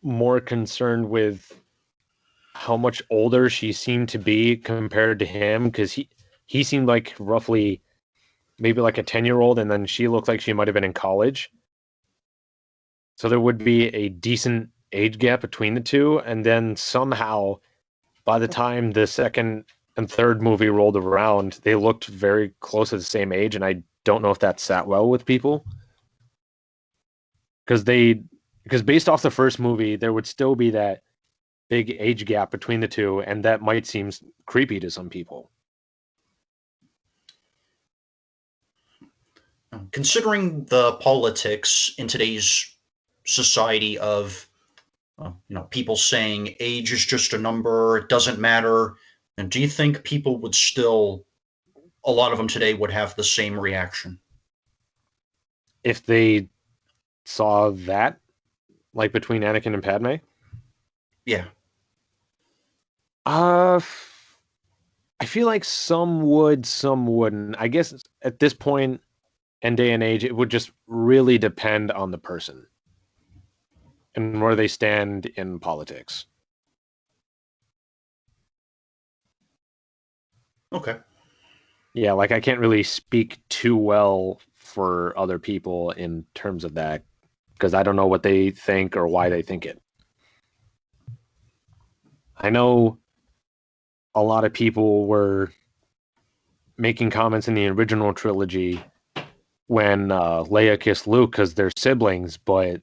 more concerned with how much older she seemed to be compared to him, because he seemed like roughly maybe like a 10-year-old, and then she looked like she might have been in college. So there would be a decent age gap between the two, and then somehow by the time the second and third movie rolled around, they looked very close to the same age, and I don't know if that sat well with people. Because based off the first movie, there would still be that big age gap between the two, and that might seem creepy to some people. Considering the politics in today's society of people saying age is just a number, it doesn't matter, and do you think people would still, a lot of them today would have the same reaction? If they saw that, like between Anakin and Padme, Yeah. I feel like some would, some wouldn't. I guess at this point and day and age, it would just really depend on the person and where they stand in politics. Okay. Yeah, like I can't really speak too well for other people in terms of that because I don't know what they think or why they think it. I know a lot of people were making comments in the original trilogy when Leia kissed Luke because they're siblings, but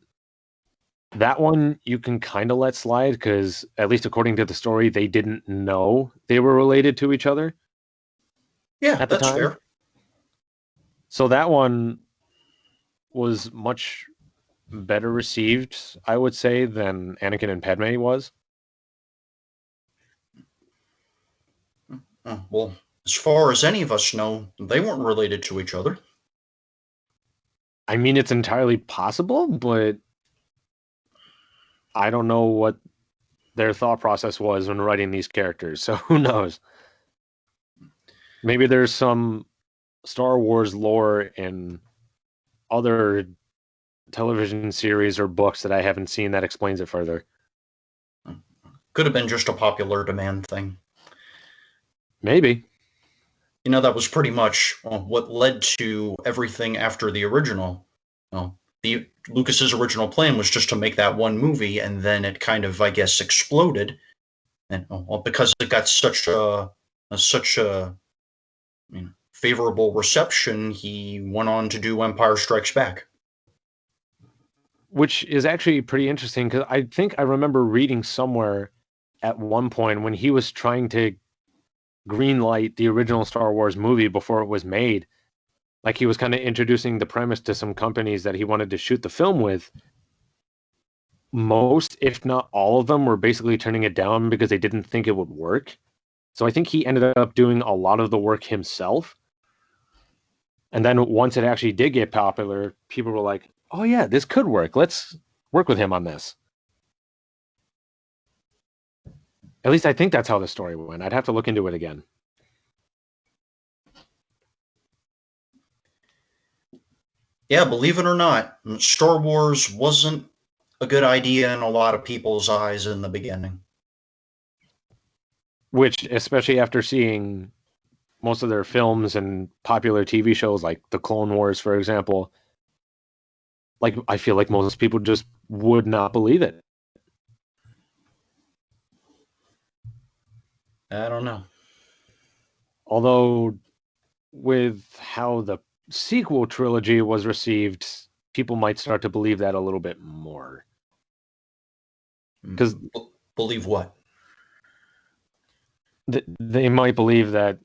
that one you can kind of let slide because, at least according to the story, they didn't know they were related to each other Yeah, at the that's time. fair. So that one was much better received, I would say, than Anakin and Padme was. Well, as far as any of us know, they weren't related to each other. I mean, it's entirely possible, but I don't know what their thought process was when writing these characters, so who knows? Maybe there's some Star Wars lore in other television series or books that I haven't seen that explains it further. Could have been just a popular demand thing. Maybe. That was pretty much what led to everything after the original. The Lucas's original plan was just to make that one movie, and then it kind of, I guess, exploded. And because it got such a favorable reception, he went on to do Empire Strikes Back. Which is actually pretty interesting because I think I remember reading somewhere at one point when he was trying to greenlight the original Star Wars movie before it was made. Like he was kind of introducing the premise to some companies that he wanted to shoot the film with. Most, if not all of them, were basically turning it down because they didn't think it would work. So I think he ended up doing a lot of the work himself. And then once it actually did get popular, people were like, oh yeah, this could work. Let's work with him on this. At least I think that's how the story went. I'd have to look into it again. Yeah, believe it or not, Star Wars wasn't a good idea in a lot of people's eyes in the beginning. Which, especially after seeing most of their films and popular TV shows like The Clone Wars, for example, like I feel like most people just would not believe it. I don't know. Although, with how the sequel trilogy was received, people might start to believe that a little bit more. Because believe what? They might believe that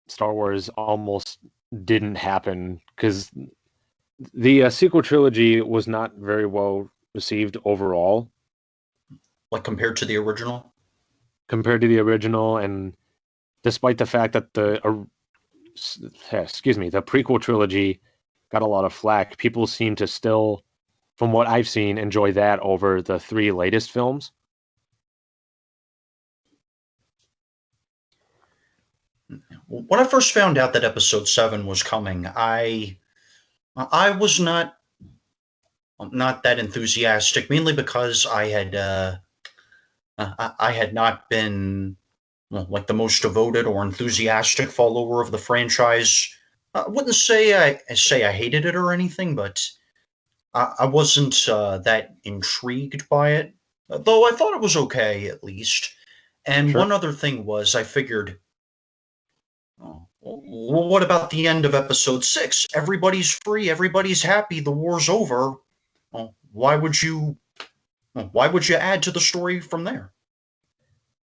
Star Wars almost didn't happen because the sequel trilogy was not very well received overall. Like compared to the original? Compared to the original, and despite the fact that the prequel trilogy got a lot of flack, people seem to still, from what I've seen, enjoy that over the 3 latest films. when I first found out that episode 7 was coming, I was not that enthusiastic, mainly because I had not been, well, like, the most devoted or enthusiastic follower of the franchise. I wouldn't say I hated it or anything, but I wasn't that intrigued by it. Though I thought it was okay at least. And Sure. one other thing was, I figured, oh, well, what about the end of episode 6? Everybody's free, everybody's happy, the war's over. Well, why would you add to the story from there?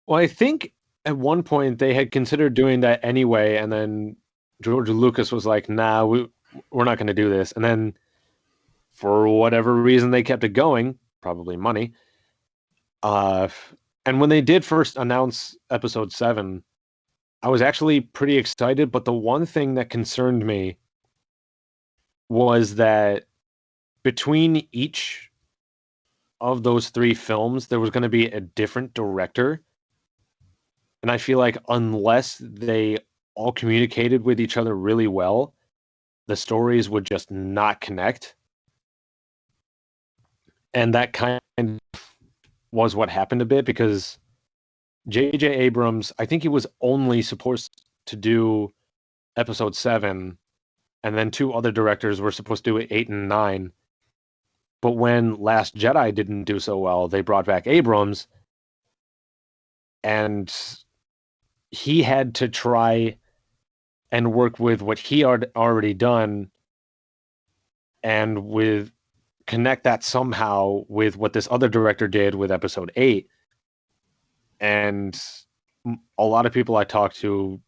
Well, I think at one point they had considered doing that anyway, and then George Lucas was like, "Nah, we're not going to do this." And then, for whatever reason, they kept it going, probably money. Uh, and when they did first announce Episode 7, I was actually pretty excited. But the one thing that concerned me was that between each of those three films, there was going to be a different director. And I feel like unless they all communicated with each other really well, the stories would just not connect. And that kind of was what happened a bit, because J.J. Abrams, I think he was only supposed to do episode 7, and then two other directors were supposed to do 8 and 9. But when Last Jedi didn't do so well, they brought back Abrams, and he had to try and work with what he had already done and with connect that somehow with what this other director did with episode 8. And a lot of people I talked to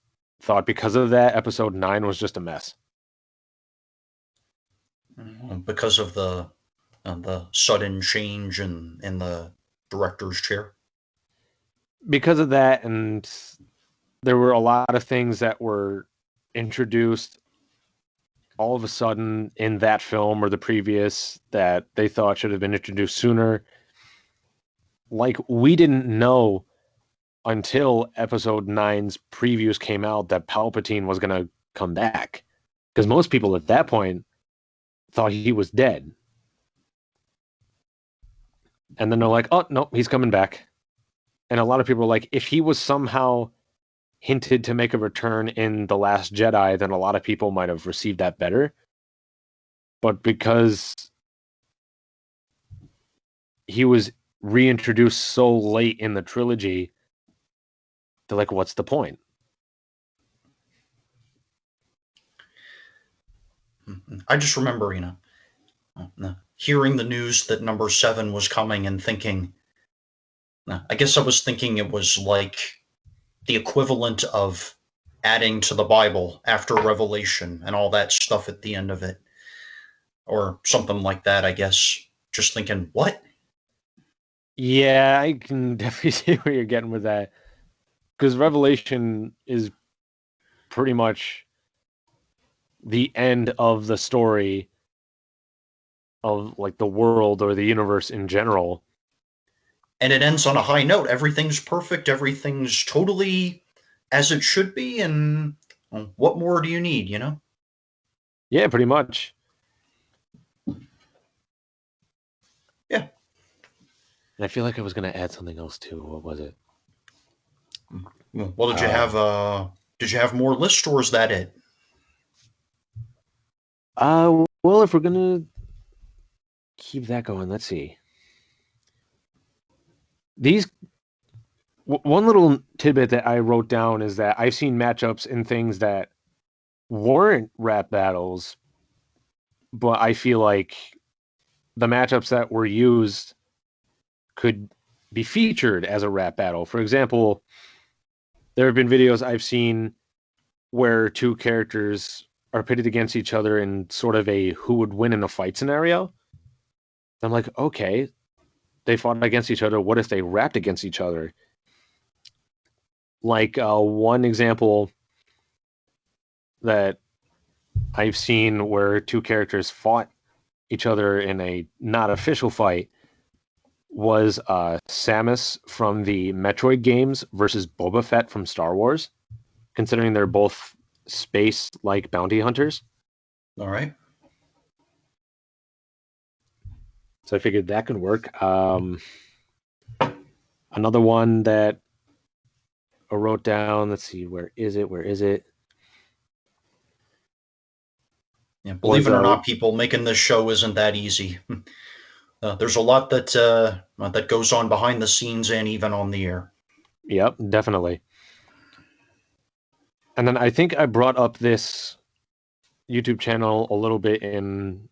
thought because of that, episode 9 was just a mess. Because of the sudden change in the director's chair. Because of that, and there were a lot of things that were introduced all of a sudden in that film or the previous that they thought should have been introduced sooner. Like, we didn't know until episode 9's previews came out that Palpatine was going to come back, because most people at that point thought he was dead. And then they're like, oh, no, he's coming back. And a lot of people were like, if he was somehow hinted to make a return in The Last Jedi, then a lot of people might have received that better. But because he was reintroduced so late in the trilogy, they're like, what's the point? I just remember, hearing the news that number 7 was coming and thinking, I guess I was thinking it was like the equivalent of adding to the Bible after Revelation and all that stuff at the end of it. Or something like that, I guess. Just thinking, what? Yeah, I can definitely see where you're getting with that. Because Revelation is pretty much the end of the story of, like, the world or the universe in general. And it ends on a high note. Everything's perfect. Everything's totally as it should be. And what more do you need, Yeah, pretty much. Yeah. And I feel like I was going to add something else too. What was it? Well, did you have more lists, or is that it? Well, if we're going to keep that going, let's see. One little tidbit that I wrote down is that I've seen matchups in things that weren't rap battles, but I feel like the matchups that were used could be featured as a rap battle. For example, there have been videos I've seen where two characters are pitted against each other in sort of a who would win in a fight scenario. I'm like, okay, they fought against each other. What if they rapped against each other? Like, one example that I've seen where two characters fought each other in a not official fight was Samus from the Metroid games versus Boba Fett from Star Wars. considering they're both space-like bounty hunters. All right. So I figured that could work. Another one that I wrote down. Let's see, where is it? Yeah, believe Was it or not, people, making this show isn't that easy. There's a lot that goes on behind the scenes and even on the air. Yep, definitely. And then I think I brought up this YouTube channel a little bit in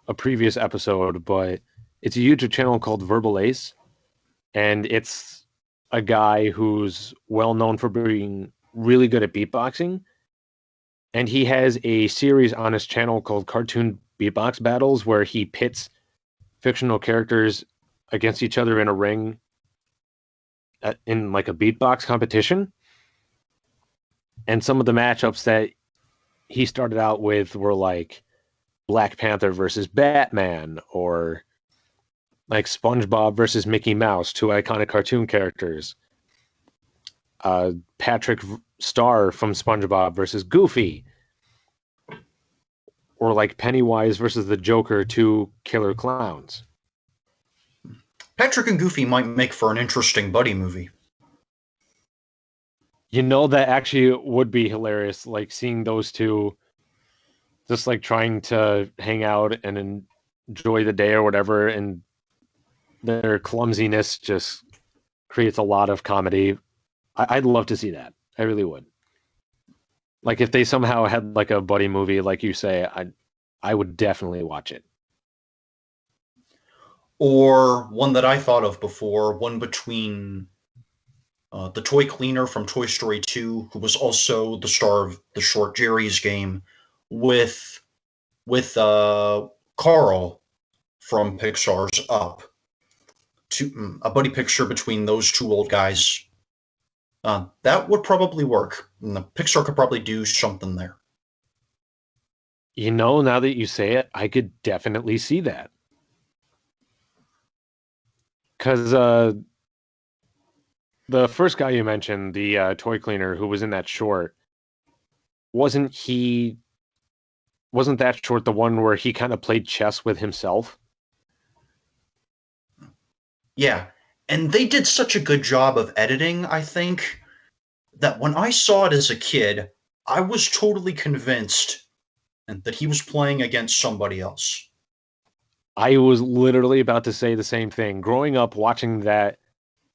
a previous episode, but it's a YouTube channel called Verbal Ace, and it's a guy who's well known for being really good at beatboxing. And he has a series on his channel called Cartoon Beatbox Battles, where he pits fictional characters against each other in a ring in like a beatbox competition. And some of the matchups that he started out with were like Black Panther versus Batman, or like SpongeBob versus Mickey Mouse, two iconic cartoon characters. Patrick Star from SpongeBob versus Goofy, or like Pennywise versus the Joker, two killer clowns. Patrick and Goofy might make for an interesting buddy movie. You know, that actually would be hilarious, like seeing those two just like trying to hang out and enjoy the day or whatever, and their clumsiness just creates a lot of comedy. I'd love to see that. I really would. Like if they somehow had like a buddy movie, like you say, I would definitely watch it. Or one that I thought of before, one between the toy cleaner from Toy Story 2, who was also the star of the short Jerry's Game, with Carl from Pixar's Up. A buddy picture between those two old guys. That would probably work. And the Pixar could probably do something there. You know, now that you say it, I could definitely see that. Because the first guy you mentioned, the toy cleaner who was in that short, wasn't that short the one where he kind of played chess with himself? Yeah. And they did such a good job of editing, I think, that when I saw it as a kid, I was totally convinced that he was playing against somebody else. I was literally about to say the same thing. Growing up watching that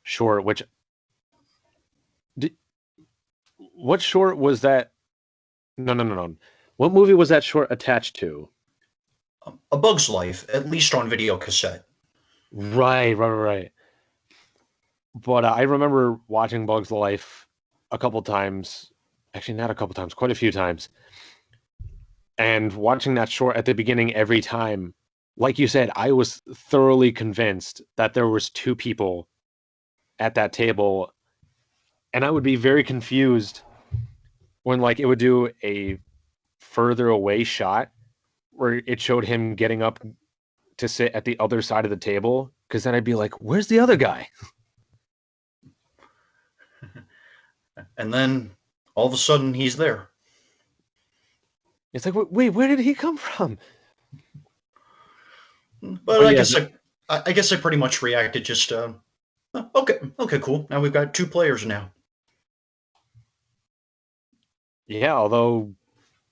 short, what short was that? No. What movie was that short attached to? A Bug's Life, at least on video cassette. Right. But I remember watching Bug's Life a couple times. Actually, not a couple times, quite a few times. And watching that short at the beginning every time, like you said, I was thoroughly convinced that there was two people at that table, and I would be very confused when like it would do a further away shot where it showed him getting up to sit at the other side of the table, because then I'd be like, where's the other guy? And then all of a sudden he's there. It's like, wait, where did he come from? But I guess I pretty much reacted just okay, cool. Now we've got two players now. Yeah, although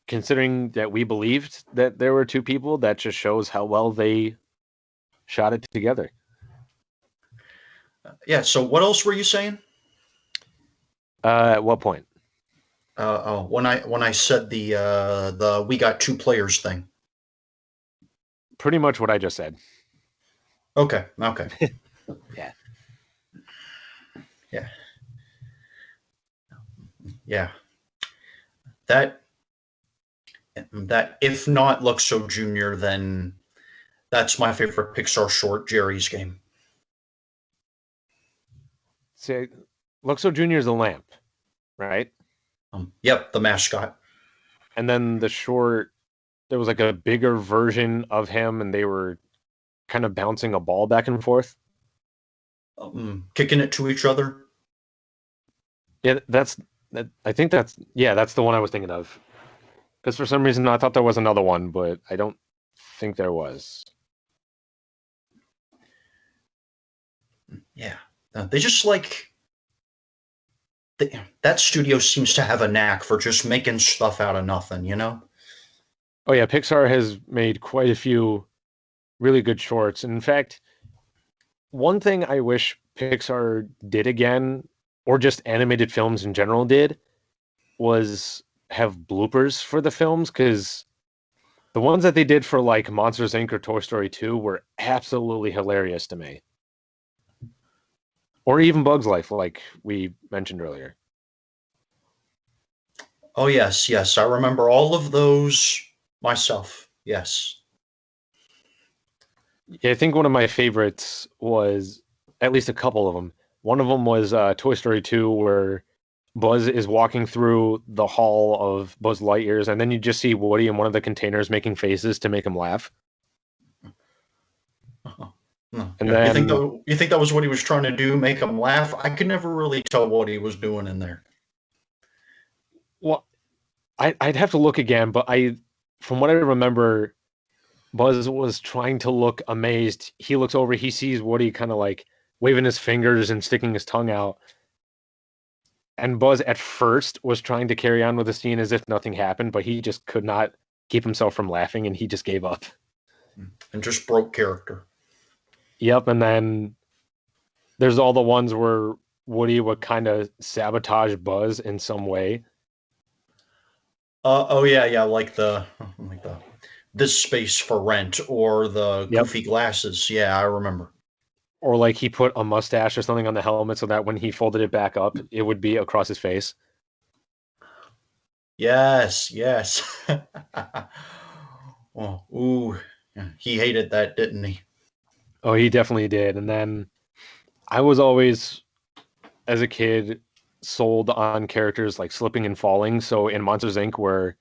considering that we believed that there were two people, that just shows how well they shot it together. Yeah, so what else were you saying? At what point? When I said the we got two players thing. Pretty much what I just said. Okay. Yeah. Yeah. That if not Luxo Jr., then that's my favorite Pixar short, Jerry's Game. See, Luxo Jr. is a lamp, right? Yep, the mascot. And then the short, there was like a bigger version of him, and they were kind of bouncing a ball back and forth. Kicking it to each other. Yeah, that's I think that's the one I was thinking of. Because for some reason I thought there was another one, but I don't think there was. Yeah, they just like that studio seems to have a knack for just making stuff out of nothing, you know? Oh yeah, Pixar has made quite a few really good shorts. And in fact, one thing I wish Pixar did again, or just animated films in general did, was have bloopers for the films, because the ones that they did for like Monsters Inc. or Toy Story 2 were absolutely hilarious to me. Or even Bugs Life, like we mentioned earlier. Oh yes, yes, I remember all of those myself. Yes. Yeah, I think one of my favorites was at least a couple of them. One of them was Toy Story 2, where Buzz is walking through the hall of Buzz Lightyear's, and then you just see Woody in one of the containers making faces to make him laugh. Uh-huh. No. And Yeah. then, You think that was what he was trying to do, make him laugh? I could never really tell what he was doing in there. well, I'd have to look again, but from what I remember, Buzz was trying to look amazed. He looks over, he sees Woody kind of like waving his fingers and sticking his tongue out. And Buzz at first was trying to carry on with the scene as if nothing happened, but he just could not keep himself from laughing and he just gave up. And just broke character. Yep, and then there's all the ones where Woody would kind of sabotage Buzz in some way. Oh yeah, yeah, like the this space for rent or the Yep. goofy glasses. Yeah, I remember. Or like he put a mustache or something on the helmet so that when he folded it back up, it would be across his face. Yes, yes. Oh, ooh, yeah, he hated that, didn't he? Oh, he definitely did. And then I was always, as a kid, sold on characters like slipping and falling. So in Monsters Inc., where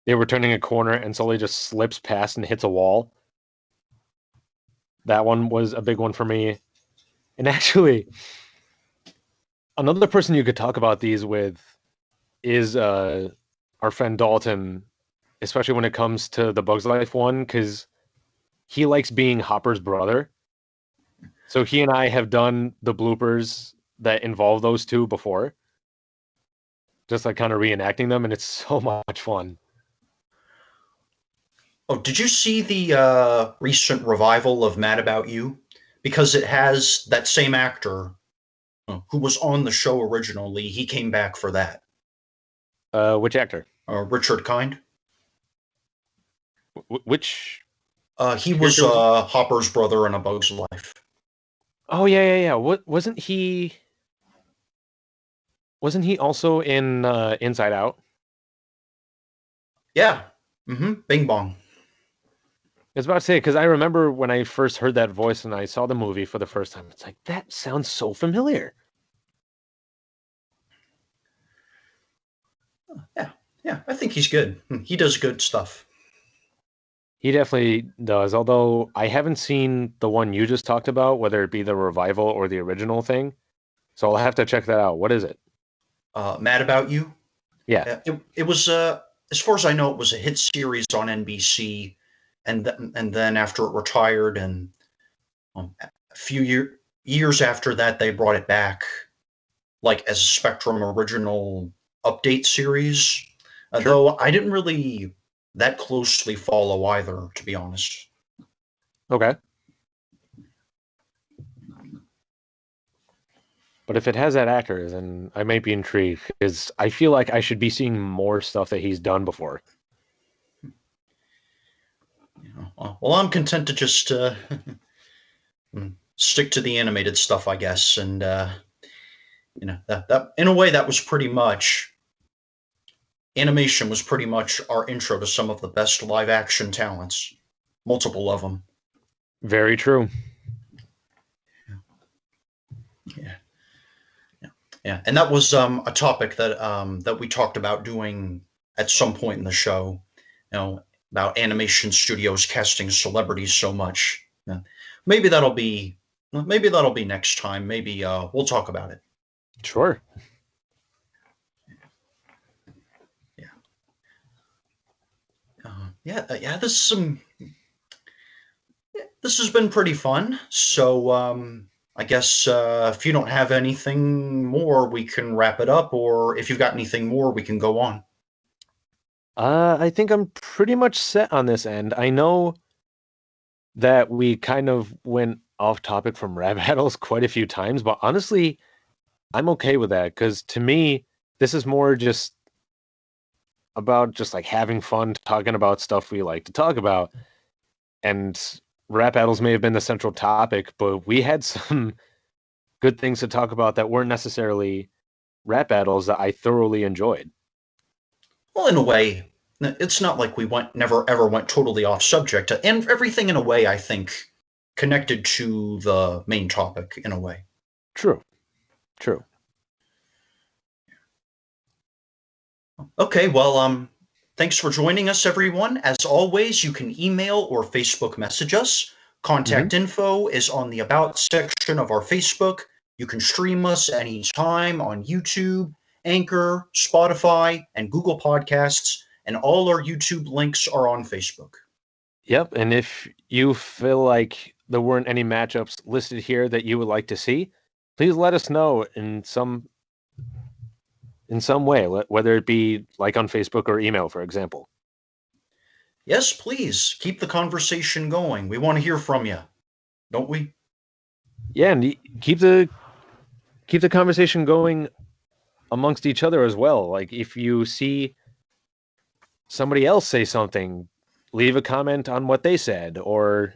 they were turning a corner and Sully just slips past and hits a wall, that one was a big one for me. And actually, another person you could talk about these with is our friend Dalton, especially when it comes to the Bugs Life one, because he likes being Hopper's brother. So he and I have done the bloopers that involve those two before, just like kind of reenacting them, and it's so much fun. Oh, did you see the recent revival of Mad About You? Because it has that same actor who was on the show originally. He came back for that. Which actor? Richard Kind. Which He was character was it? Hopper's brother in A Bug's Life. Oh yeah, yeah, yeah. What wasn't he? Wasn't he also in Inside Out? Yeah. Mm-hmm. Bing Bong. I was about to say, because I remember when I first heard that voice and I saw the movie for the first time, it's like, that sounds so familiar. Yeah. Yeah. I think he's good. He does good stuff. He definitely does. Although I haven't seen the one you just talked about, whether it be the revival or the original thing. So I'll have to check that out. What is it? Mad About You. Yeah, It was as far as I know, it was a hit series on NBC, and then after it retired, and a few years after that, they brought it back like as a Spectrum original update series. sure. Though I didn't really that closely follow either, to be honest. Okay. But if it has that actor, then I might be intrigued because I feel like I should be seeing more stuff that he's done before. Well, I'm content to just stick to the animated stuff, I guess, and that in a way that was pretty much animation was pretty much our intro to some of the best live action talents, multiple of them. Very true. Yeah, yeah, yeah. And that was a topic that we talked about doing at some point in the show. You know, about animation studios casting celebrities so much. Yeah. Maybe that'll be maybe that'll be next time. Maybe we'll talk about it. Sure. Yeah. This has been pretty fun. So I guess if you don't have anything more, we can wrap it up. Or if you've got anything more, we can go on. I think I'm pretty much set on this end. I know that we kind of went off topic from rap battles quite a few times, but honestly, I'm okay with that because to me, this is more just about just like having fun talking about stuff we like to talk about. And rap battles may have been the central topic, but we had some good things to talk about that weren't necessarily rap battles that I thoroughly enjoyed. Well, in a way, it's not like we never ever went totally off subject, and everything in a way I think connected to the main topic in a way. True, true. Okay, well, thanks for joining us, everyone. As always, you can email or Facebook message us. Hmm. Contact info is on the About section of our Facebook. You can stream us anytime on YouTube, Anchor, Spotify, and Google Podcasts, and all our YouTube links are on Facebook. Yep. And if you feel like there weren't any matchups listed here that you would like to see, please let us know in some way, whether it be like on Facebook or email, for example. Yes, please keep the conversation going. We want to hear from you, don't we? Yeah, and keep the conversation going amongst each other as well. Like if you see somebody else say something, leave a comment on what they said, or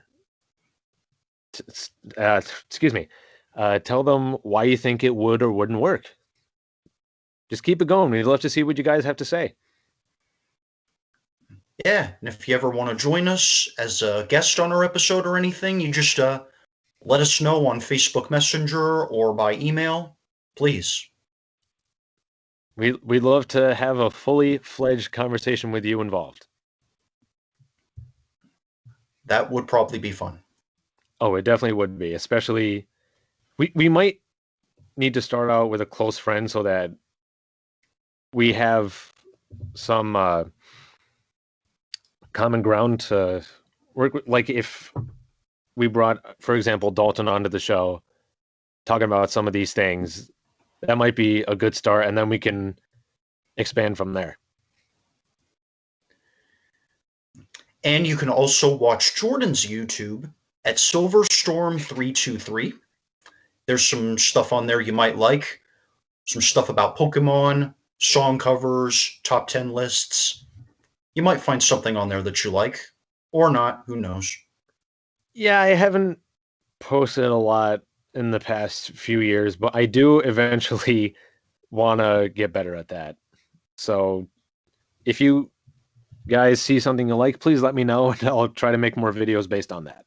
excuse me, tell them why you think it would or wouldn't work. Just keep it going. We'd love to see what you guys have to say. Yeah, and if you ever want to join us as a guest on our episode or anything, you just let us know on Facebook Messenger or by email, please. We'd love to have a fully fledged conversation with you involved. That would probably be fun. Oh, it definitely would be, especially we might need to start out with a close friend so that we have some common ground to work with. Like if we brought, for example, Dalton onto the show talking about some of these things, that might be a good start, and then we can expand from there. And you can also watch Jordan's YouTube at Silverstorm323. There's some stuff on there you might like, some stuff about Pokemon, song covers, top 10 lists. You might find something on there that you like, or not, who knows. Yeah, I haven't posted a lot in the past few years, but I do eventually want to get better at that. So if you guys see something you like, please let me know and I'll try to make more videos based on that.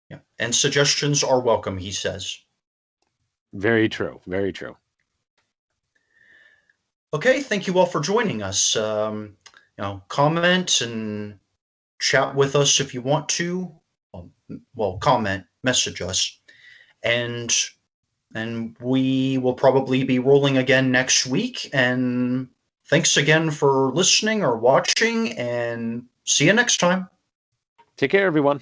Yeah. And suggestions are welcome, he says. Very true. Very true. Okay, thank you all for joining us. Comment and chat with us if you want to. Well, comment, message us, and we will probably be rolling again next week. And thanks again for listening or watching, and see you next time. Take care, everyone.